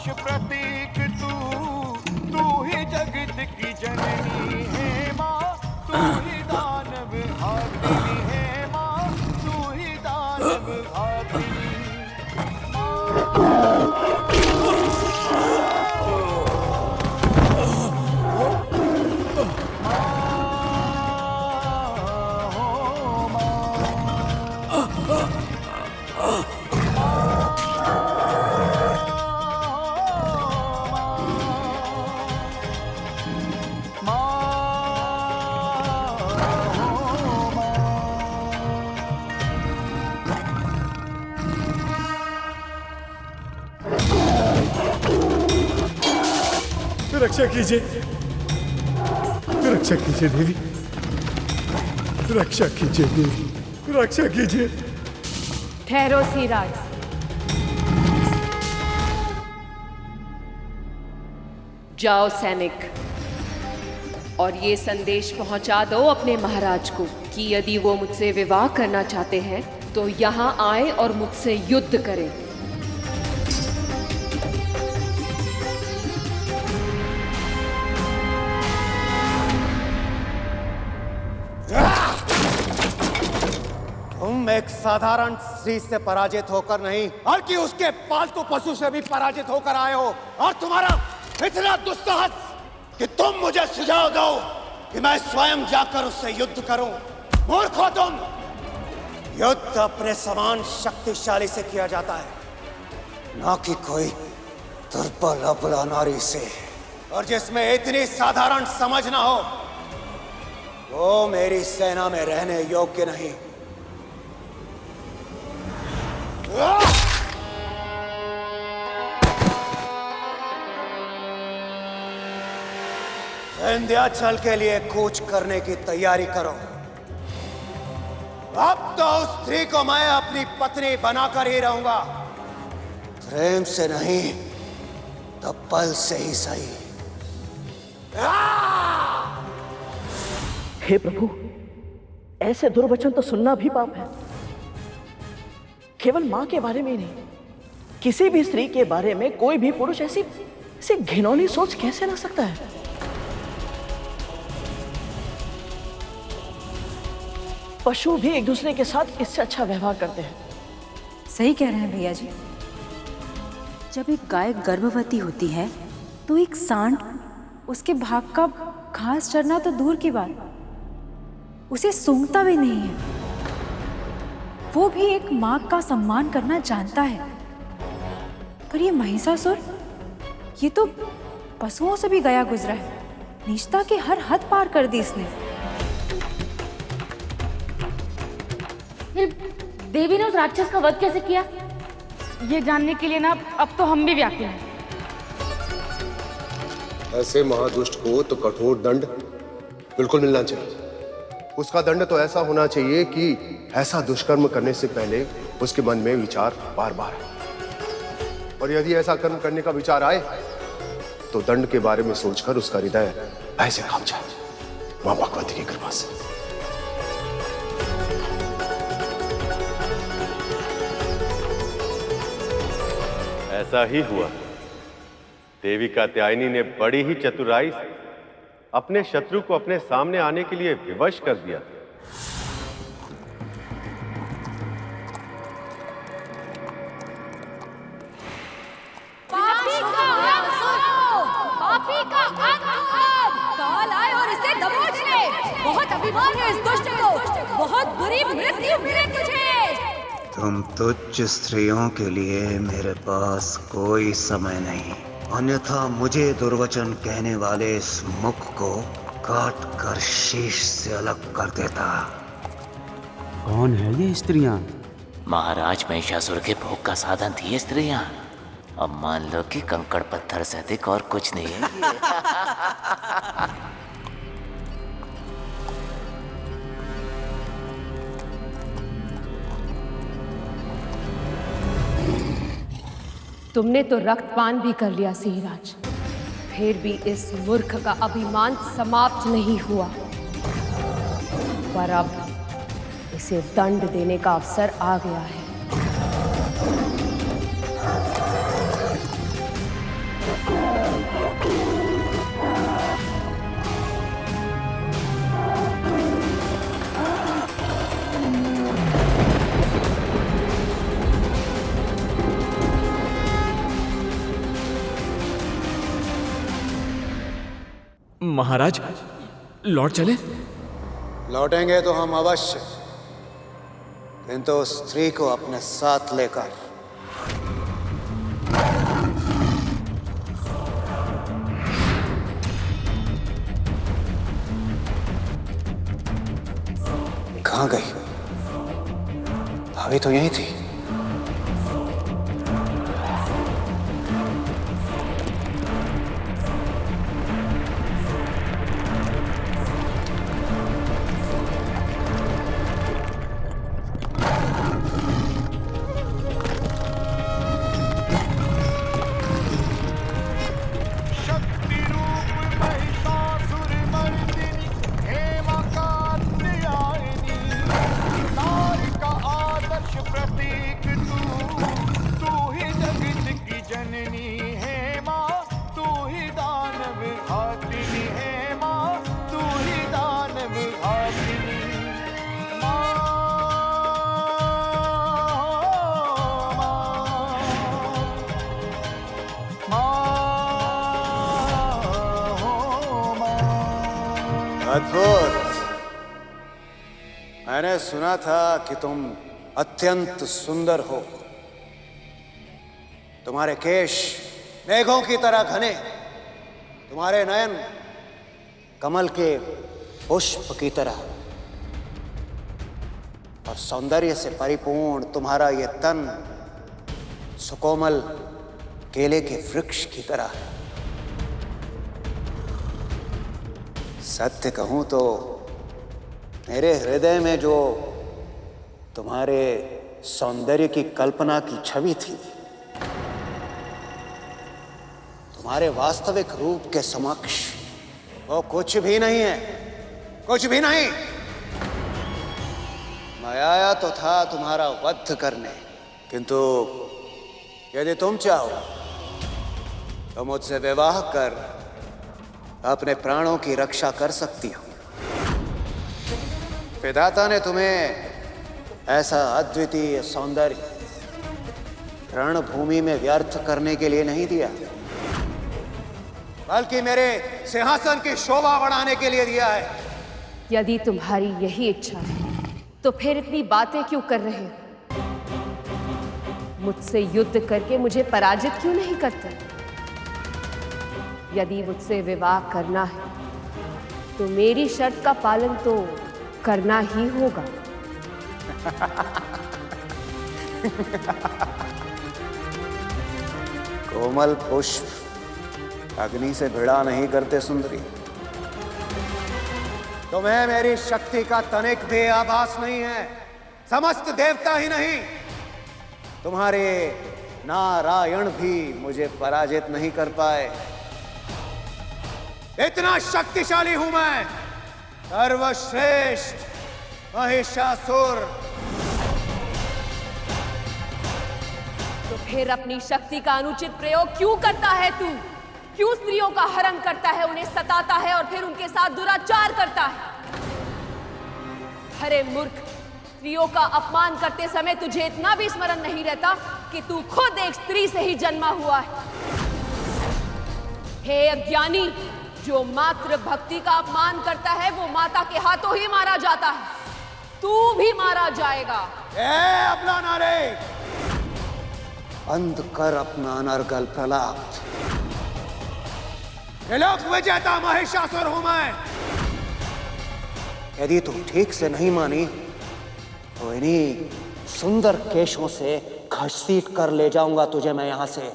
Speaker 14: आदर्श प्रतीक तू ही जगत की जननी है माँ, तू ही दानव घातिनी है माँ, तू ही दानव घातिनी।
Speaker 12: रक्षा कीजिए, रक्षा कीजिए देवी, रक्षा कीजिए देवी, रक्षा कीजिए।
Speaker 2: ठहरो सिराज। जाओ सैनिक, और ये संदेश पहुंचा दो अपने महाराज को कि यदि वो मुझसे विवाह करना चाहते हैं तो यहाँ आए और मुझसे युद्ध करें।
Speaker 3: तुम एक साधारण स्त्री से पराजित होकर नहीं, बल्कि उसके पालतू पशु से भी पराजित होकर आए हो, और तुम्हारा इतना दुस्साहस कि तुम मुझे सुझाव दो कि मैं स्वयं जाकर उससे युद्ध करूं। मूर्ख हो तुम। युद्ध अपने समान शक्तिशाली से किया जाता है, ना कि कोई दुर्बल अबला नारी से, और जिसमें इतनी साधारण समझ ना हो वो मेरी सेना में रहने योग्य नहीं। विंध्याचल के लिए कूच करने की तैयारी करो। अब तो उस स्त्री को मैं अपनी पत्नी बनाकर ही रहूंगा, प्रेम से नहीं तो बल से ही सही।
Speaker 10: हे प्रभु, ऐसे दुर्वचन तो सुनना भी पाप है। केवल मां के बारे में ही नहीं, किसी भी स्त्री के बारे में कोई भी पुरुष ऐसी घिनौनी सोच कैसे ला सकता है? पशु भी एक दूसरे के साथ इससे अच्छा व्यवहार करते हैं।
Speaker 9: सही कह रहे हैं भैया जी। जब एक गाय गर्भवती होती है तो एक सांड उसके भाग का घास चरना तो दूर की बात, उसे सूंघता भी नहीं है। वो भी एक माँ का सम्मान करना जानता है। पर ये महिषासुर, ये तो पशुओं से भी गया गुजरा है। नीचता की हर हद पार कर दी इसने।
Speaker 8: देवी ने उस राक्षस का वध कैसे किया, ये जानने के लिए ना अब तो हम भी व्याकुल हैं।
Speaker 22: ऐसे महादुष्ट को तो कठोर दंड बिल्कुल मिलना चाहिए। उसका दंड तो ऐसा होना चाहिए कि ऐसा दुष्कर्म करने से पहले उसके मन में विचार बार बार आए, और यदि ऐसा कर्म करने का विचार आए तो दंड के बारे में सोचकर उसका हृदय ऐसे कांप जाए, मां भगवती की कृपा से।
Speaker 4: ऐसा ही हुआ। देवी कात्यायनी ने बड़ी ही चतुराई से अपने शत्रु को अपने सामने आने के लिए विवश कर दिया।
Speaker 16: पापी का अंत सुनो, पापी का अंत अब। काल आए और इसे दबोच ले। बहुत अभिमान है इस दुष्ट को, बहुत बुरी मृत्यु मिले तुझे।
Speaker 3: तुम तुच्छ स्त्रियों के लिए मेरे पास कोई समय नहीं, अन्यथा मुझे दुर्वचन कहने वाले इस मुख को काट कर शीश से अलग कर देता।
Speaker 23: कौन है ये स्त्रियां?
Speaker 24: महाराज महिषासुर के भोग का साधन थी ये स्त्रियां। अब मान लो कि कंकड़ पत्थर से अधिक और कुछ नहीं है।
Speaker 2: तुमने तो रक्तपान भी कर लिया सिंहराज, फिर भी इस मूर्ख का अभिमान समाप्त नहीं हुआ। पर अब इसे दंड देने का अवसर आ गया है।
Speaker 1: महाराज लौट चले?
Speaker 3: लौटेंगे तो हम अवश्य, किंतु उस स्त्री को अपने साथ लेकर। कहाँ गई? भाभी तो यहीं थी। अद्भुत। मैंने सुना था कि तुम अत्यंत सुंदर हो। तुम्हारे केश मेघों की तरह घने, तुम्हारे नयन कमल के पुष्प की तरह, और सौंदर्य से परिपूर्ण तुम्हारा ये तन सुकोमल केले के वृक्ष की तरह है। सत्य कहूं तो मेरे हृदय में जो तुम्हारे सौंदर्य की कल्पना की छवि थी, तुम्हारे वास्तविक रूप के समक्ष वो कुछ भी नहीं है, कुछ भी नहीं। मैं आया तो था तुम्हारा वध करने, किंतु यदि तुम चाहो तो मुझसे विवाह कर अपने प्राणों की रक्षा कर सकती हो। विधाता ने तुम्हें ऐसा अद्वितीय सौंदर्य रणभूमि में व्यर्थ करने के लिए नहीं दिया, बल्कि मेरे सिंहासन की शोभा बढ़ाने के लिए दिया है।
Speaker 2: यदि तुम्हारी यही इच्छा है तो फिर इतनी बातें क्यों कर रहे हो? मुझसे युद्ध करके मुझे पराजित क्यों नहीं करते? यदि मुझसे विवाह करना है तो मेरी शर्त का पालन तो करना ही होगा।
Speaker 3: कोमल पुष्प अग्नि से भिड़ा नहीं करते सुंदरी। तुम्हें मेरी शक्ति का तनिक भी आभास नहीं है। समस्त देवता ही नहीं, तुम्हारे नारायण भी मुझे पराजित नहीं कर पाए। इतना शक्तिशाली हूं मैं, सर्वश्रेष्ठ महिषासुर।
Speaker 2: तो फिर अपनी शक्ति का अनुचित प्रयोग क्यों करता है तू? क्यों स्त्रियों का हरण करता है, उन्हें सताता है और फिर उनके साथ दुराचार करता है? अरे मूर्ख, स्त्रियों का अपमान करते समय तुझे इतना भी स्मरण नहीं रहता कि तू खुद एक स्त्री से ही जन्मा हुआ है। हे अज्ञानी, जो मात्र भक्ति का अपमान करता है वो माता के हाथों ही मारा जाता है। तू भी मारा जाएगा।
Speaker 3: अपना नारे बंद कर, अपना अनर्गल प्रलाप। त्रिलोक विजेता महिषासुर हूं मैं। यदि तू ठीक से नहीं मानी तो इन्हीं सुंदर केशों से घसीट कर ले जाऊंगा तुझे मैं यहां से।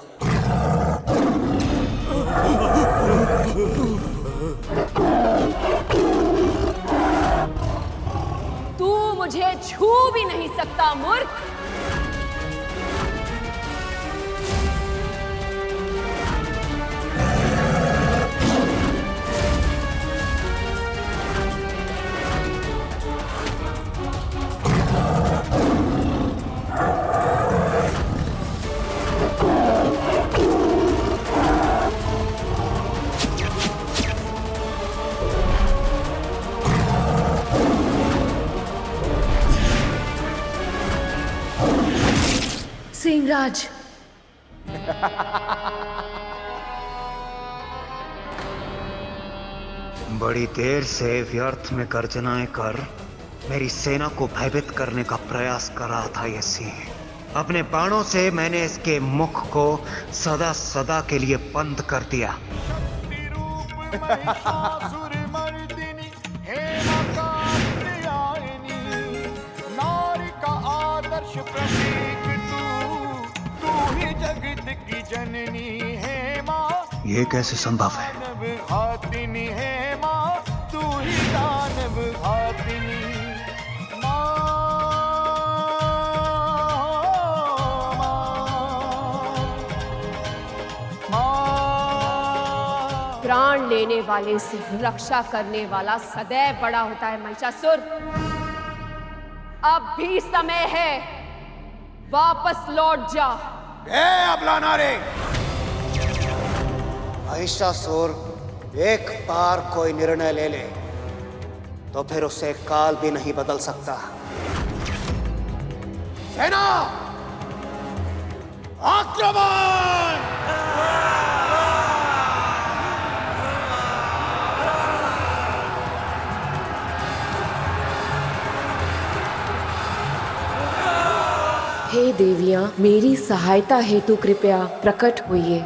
Speaker 2: तू मुझे छू भी नहीं सकता मूर्ख। सिंहराज,
Speaker 3: बड़ी देर से व्यर्थ में गर्जनाएं कर मेरी सेना को भयभीत करने का प्रयास कर रहा था ये सिंह। अपने बाणों से मैंने इसके मुख को सदा सदा के लिए बंद कर दिया। ये कैसे संभव है?
Speaker 2: प्राण लेने वाले से रक्षा करने वाला सदैव बड़ा होता है महिषासुर। अब भी समय है, वापस लौट जा।
Speaker 3: अबला नारे! महिषासुर एक बार कोई निर्णय ले ले तो फिर उसे काल भी नहीं बदल सकता। सेना आक्रमण!
Speaker 2: हे देवियां, मेरी सहायता हेतु कृपया प्रकट होइए।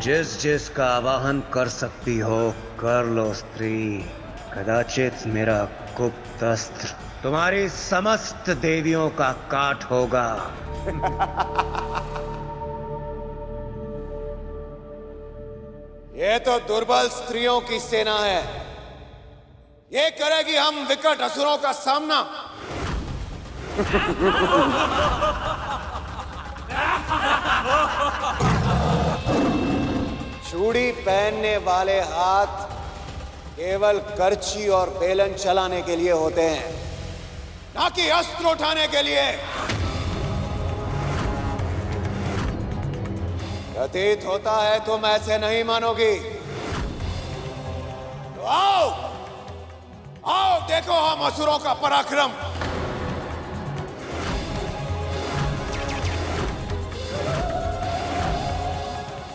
Speaker 3: जिस जिसका आवाहन कर सकती हो कर लो स्त्री। कदाचित मेरा गुप्त अस्त्र तुम्हारी समस्त देवियों का काट होगा।
Speaker 6: ये तो दुर्बल स्त्रियों की सेना है। ये करेगी हम विकट असुरों का सामना। चूड़ी पहनने वाले हाथ केवल करची और बेलन चलाने के लिए होते हैं, ना कि अस्त्र उठाने के लिए। प्रतीत होता है तुम ऐसे नहीं मानोगी। तो आओ आओ, देखो हम असुरों का पराक्रम।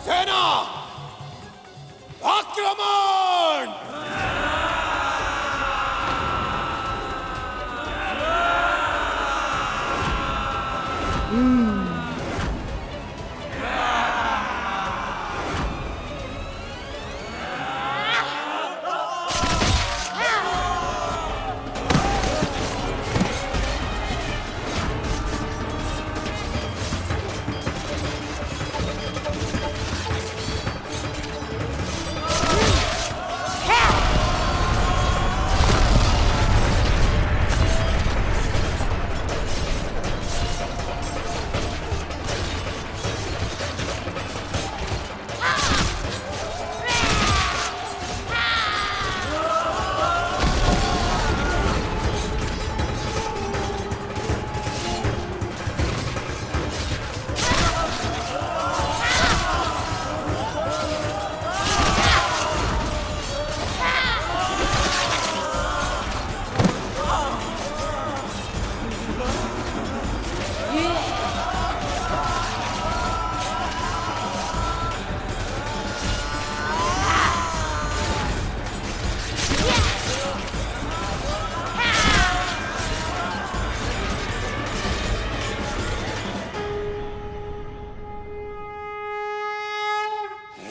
Speaker 6: सेना आक्रमण!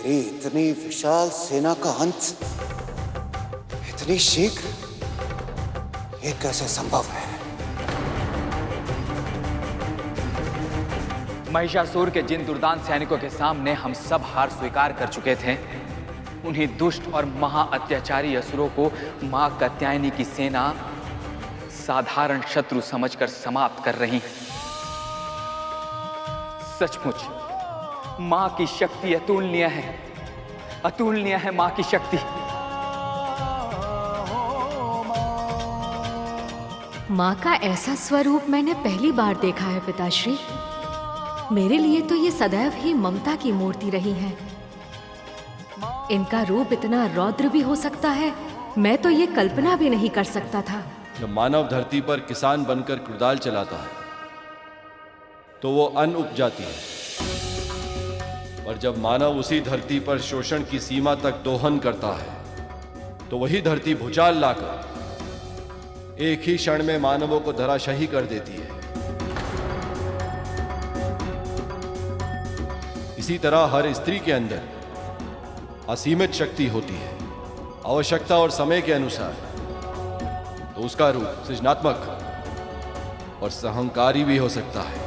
Speaker 6: इतनी विशाल सेना का अंत इतनी शीघ्र, ये कैसे संभव है?
Speaker 1: महिषासुर के जिन दुर्दांत सैनिकों के सामने हम सब हार स्वीकार कर चुके थे, उन्हीं दुष्ट और महा अत्याचारी असुरों को मां कात्यायनी की सेना साधारण शत्रु समझकर समाप्त कर रही है। सचमुच मां की शक्ति अतुलनीय है, अतुलनीय है मां की शक्ति।
Speaker 11: मां का ऐसा स्वरूप मैंने पहली बार देखा है पिताश्री। मेरे लिए तो ये सदैव ही ममता की मूर्ति रही है। इनका रूप इतना रौद्र भी हो सकता है, मैं तो ये कल्पना भी नहीं कर सकता था।
Speaker 13: जब मानव धरती पर किसान बनकर कुदाल चलाता है तो वो अन्न उपजाती है, और जब मानव उसी धरती पर शोषण की सीमा तक दोहन करता है तो वही धरती भूचाल लाकर एक ही क्षण में मानवों को धराशाही कर देती है। इसी तरह हर स्त्री के अंदर असीमित शक्ति होती है। आवश्यकता और समय के अनुसार तो उसका रूप सृजनात्मक और सहंकारी भी हो सकता है।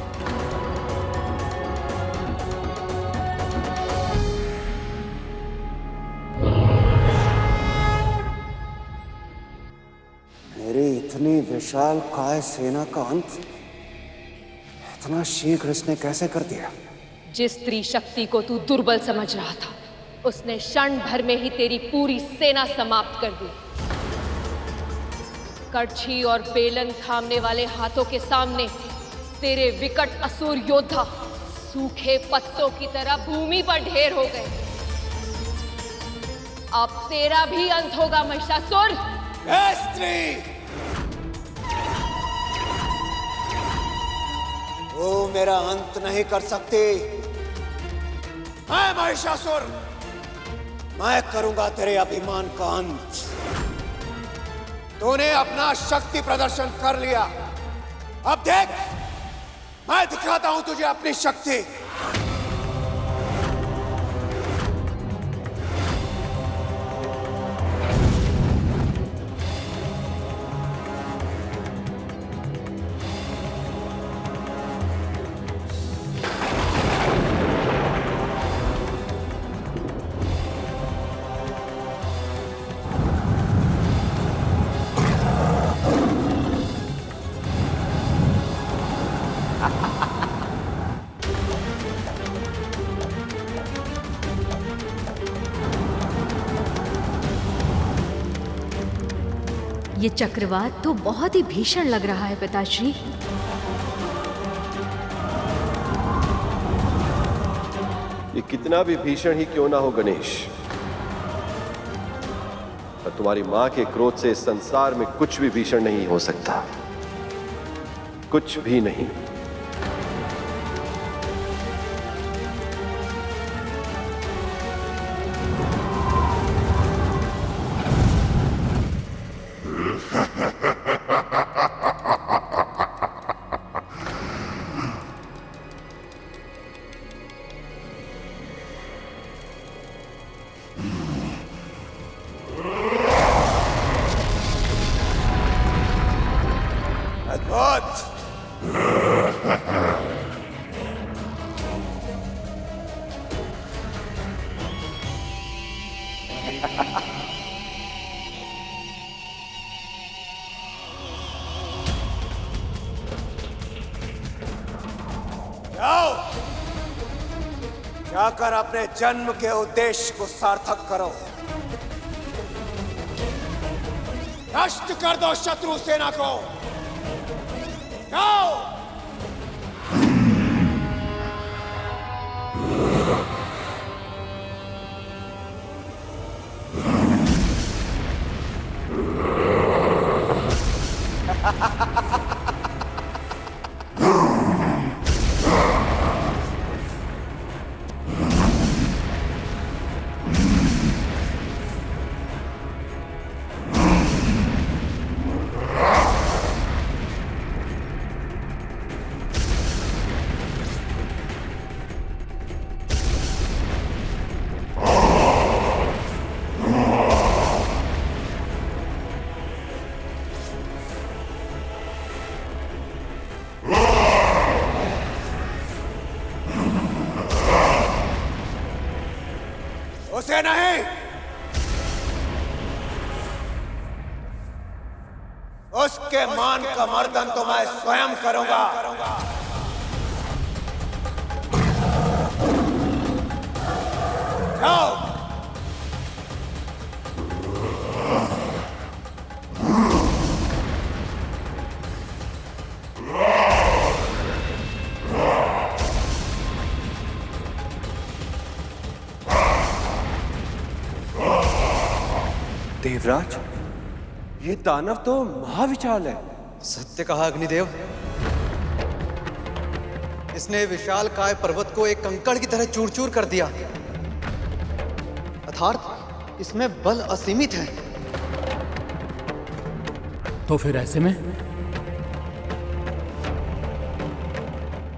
Speaker 6: मेरी इतनी विशाल काय सेना का अंत इतना शीघ्र इसने कैसे कर दिया?
Speaker 2: जिस स्त्री शक्ति को तू दुर्बल समझ रहा था, उसने क्षण भर में ही तेरी पूरी सेना समाप्त कर दी। कड़छी और बेलन थामने वाले हाथों के सामने तेरे विकट असुर योद्धा सूखे पत्तों की तरह भूमि पर ढेर हो गए। अब तेरा भी अंत होगा महिषासुर।
Speaker 6: स्त्री, वो मेरा अंत नहीं कर सकती। मैं महिषासुर, मैं करूंगा तेरे अभिमान का अंत। तूने अपना शक्ति प्रदर्शन कर लिया, अब देख मैं दिखाता हूं तुझे अपनी शक्ति।
Speaker 11: ये चक्रवात तो बहुत ही भीषण लग रहा है पिताश्री।
Speaker 4: ये कितना भी भीषण ही क्यों ना हो गणेश, पर तुम्हारी मां के क्रोध से इस संसार में कुछ भी भीषण नहीं हो सकता, कुछ भी नहीं।
Speaker 6: जाओ, जाकर अपने जन्म के उद्देश्य को सार्थक करो। नष्ट कर दो शत्रु सेना को। जाओ। उसे नहीं, उसके मान का मर्दन तो मैं स्वयं करूंगा। जाओ।
Speaker 18: देवराज, ये दानव तो महाविशाल है।
Speaker 19: सत्य कहा अग्निदेव। इसने विशाल काय पर्वत को एक कंकड़ की तरह चूर चूर कर दिया। अर्थात इसमें बल असीमित है।
Speaker 1: तो फिर ऐसे में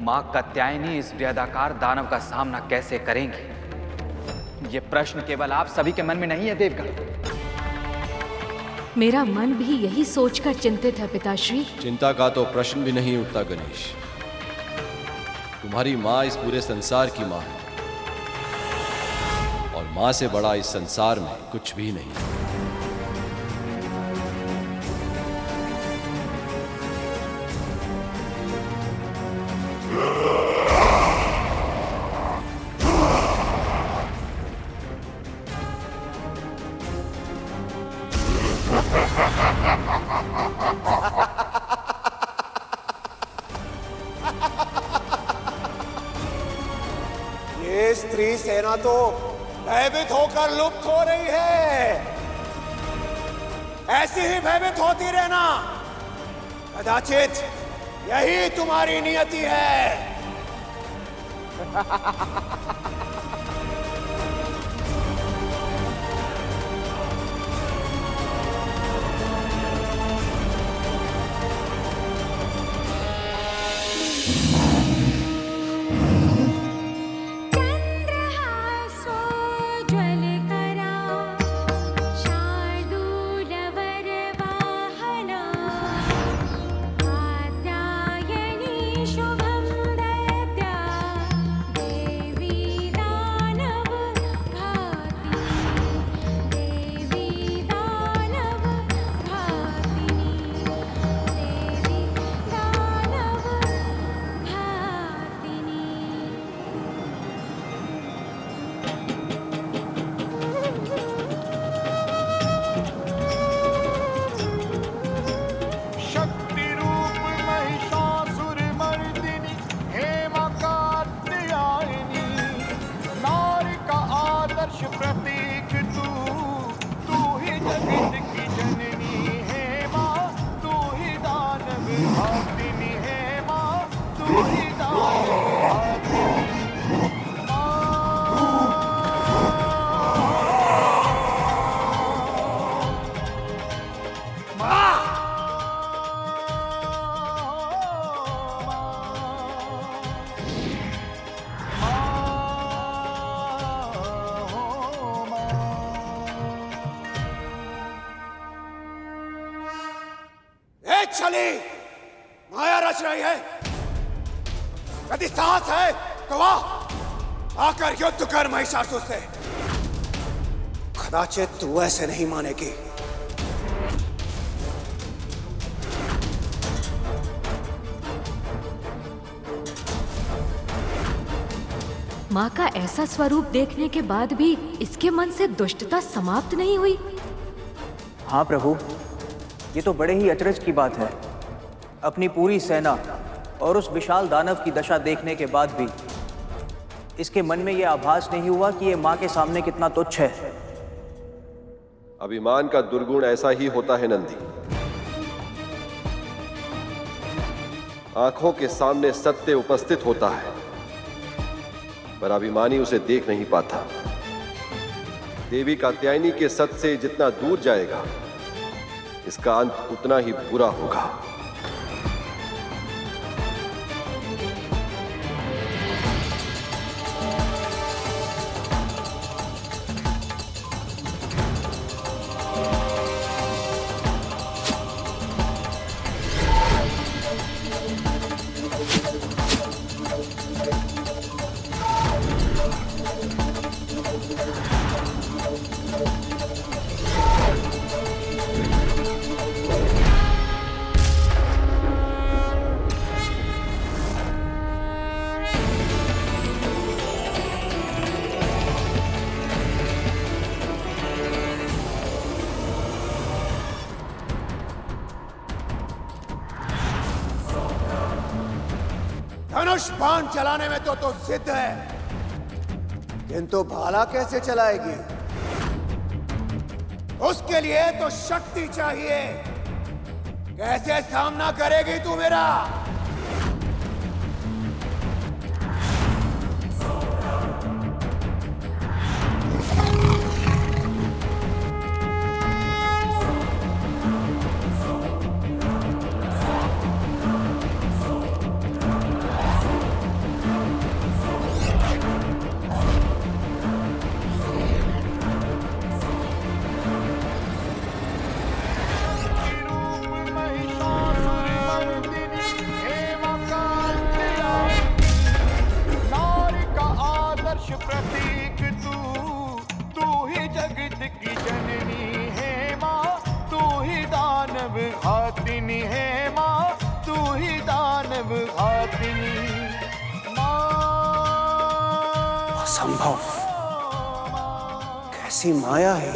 Speaker 1: मां कात्यायनी इस वृहदाकार दानव का सामना कैसे करेंगी? ये प्रश्न केवल आप सभी के मन में नहीं है देवगण।
Speaker 11: मेरा मन भी यही सोचकर चिंतित है पिताश्री।
Speaker 13: चिंता का तो प्रश्न भी नहीं उठता गणेश। तुम्हारी माँ इस पूरे संसार की माँ है, और माँ से बड़ा इस संसार में कुछ भी नहीं।
Speaker 6: ये स्त्री सेना तो भयभीत होकर लुप्त हो रही है। ऐसी ही भयभीत होती रहना, कदाचित यही तुम्हारी नियति है। चली माया रच रही है। यदि साहस है तो वाह, आकर युद्ध कर महिषासुर से। कदाचित तू ऐसे नहीं मानेगी।
Speaker 11: माँ का ऐसा स्वरूप देखने के बाद भी इसके मन से दुष्टता समाप्त नहीं हुई।
Speaker 20: हाँ प्रभु, ये तो बड़े ही अचरज की बात है। अपनी पूरी सेना और उस विशाल दानव की दशा देखने के बाद भी इसके मन में यह आभास नहीं हुआ कि ये माँ के सामने कितना तुच्छ है।
Speaker 13: अभिमान का दुर्गुण ऐसा ही होता है नंदी। आंखों के सामने सत्य उपस्थित होता है, पर अभिमानी उसे देख नहीं पाता। देवी कात्यायनी के सत्य से जितना दूर जाएगा, इसका अंत उतना ही बुरा होगा।
Speaker 6: धनुष बाण चलाने में तो सिद्ध है, किंतु भाला कैसे चलाएगी? उसके लिए तो शक्ति चाहिए। कैसे सामना करेगी तू मेरा?
Speaker 14: प्रतीक तू ही जगत की जननी है माँ, तू ही दानव घातिनी है माँ, तू ही दानव घातिनी
Speaker 6: असंभव, कैसी माया है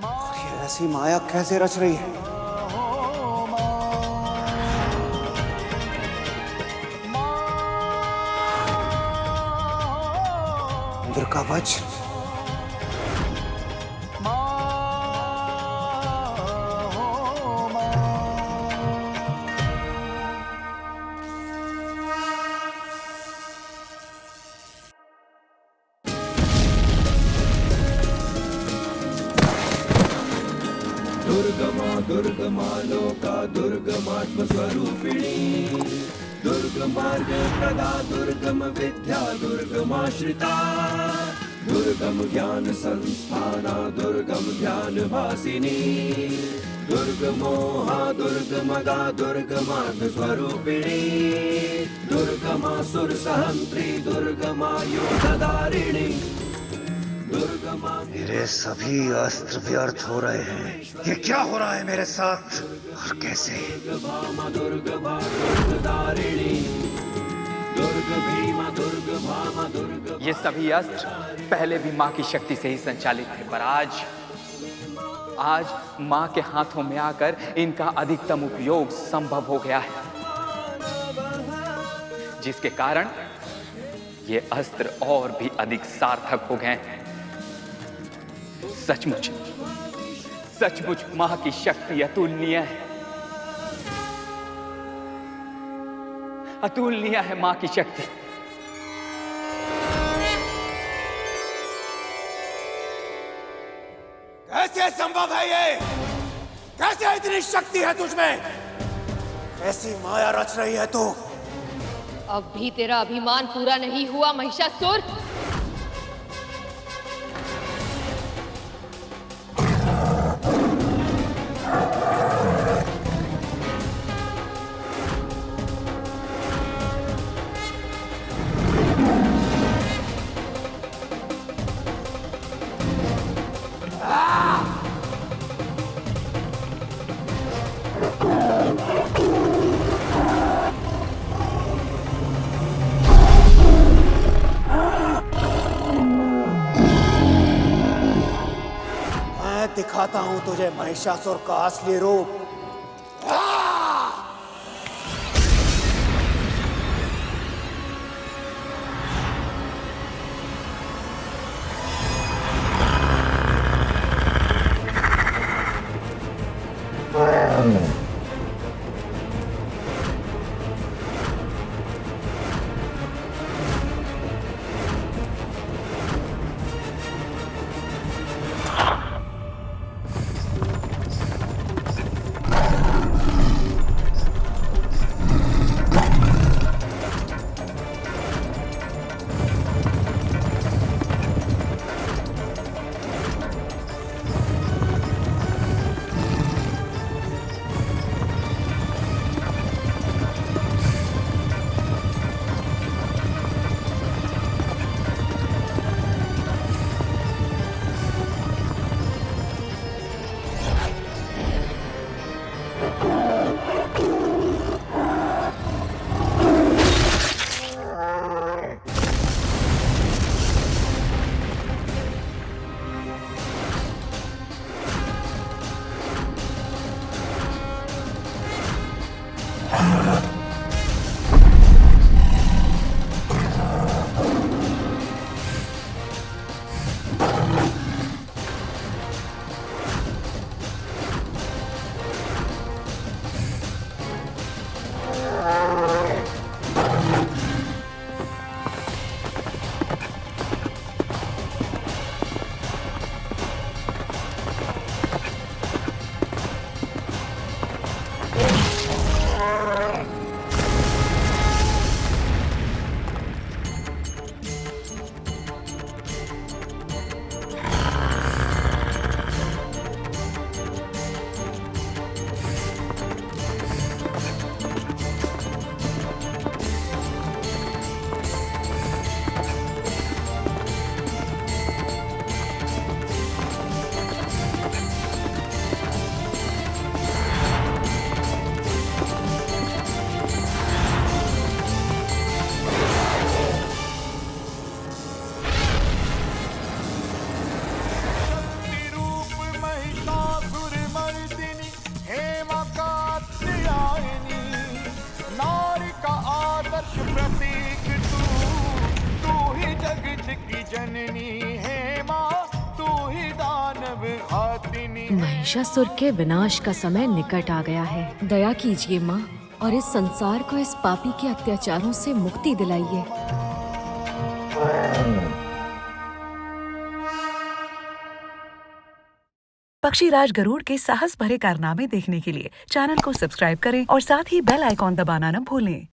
Speaker 6: और ये ऐसी माया कैसे रच रही है? इंद्र का वज्र,
Speaker 14: दुर्गमा दुर्गमा लोका दुर्गमात्म स्वरूपिणी, दुर्गमार्ग प्रदा दुर्गम विद्या दुर्गमाश्रिता, दुर्गम ज्ञान संस्थाना दुर्गम ध्यान भासिनी, दुर्गमोहा दुर्गमगा दुर्गमार्ग स्वरूपिणी, दुर्गमा सुर सहंत्री दुर्गमा योगधारिणी,
Speaker 3: मेरे सभी अस्त्र व्यर्थ हो रहे हैं। ये क्या हो रहा है मेरे साथ और कैसे?
Speaker 1: ये सभी अस्त्र पहले भी माँ की शक्ति से ही संचालित थे, पर आज माँ के हाथों में आकर इनका अधिकतम उपयोग संभव हो गया है, जिसके कारण ये अस्त्र और भी अधिक सार्थक हो गए हैं। सचमुच सचमुच माँ की शक्ति अतुलनीय है, अतुलनीय है माँ की शक्ति।
Speaker 6: कैसे संभव है ये? कैसे इतनी शक्ति है तुझमें? ऐसी माया रच रही है तू?
Speaker 2: अब भी तेरा अभिमान पूरा नहीं हुआ महिषासुर?
Speaker 6: दिखाता हूं तुझे महिषासुर का असली रूप।
Speaker 14: जननी है माँ, तू ही दानव घातिनी।
Speaker 11: महिषासुर के विनाश का समय निकट आ गया है। दया कीजिए माँ और इस संसार को इस पापी के अत्याचारों से मुक्ति दिलाइए।
Speaker 5: पक्षीराज गरुड़ के साहस भरे कारनामे देखने के लिए चैनल को सब्सक्राइब करें और साथ ही बेल आइकॉन दबाना न भूलें।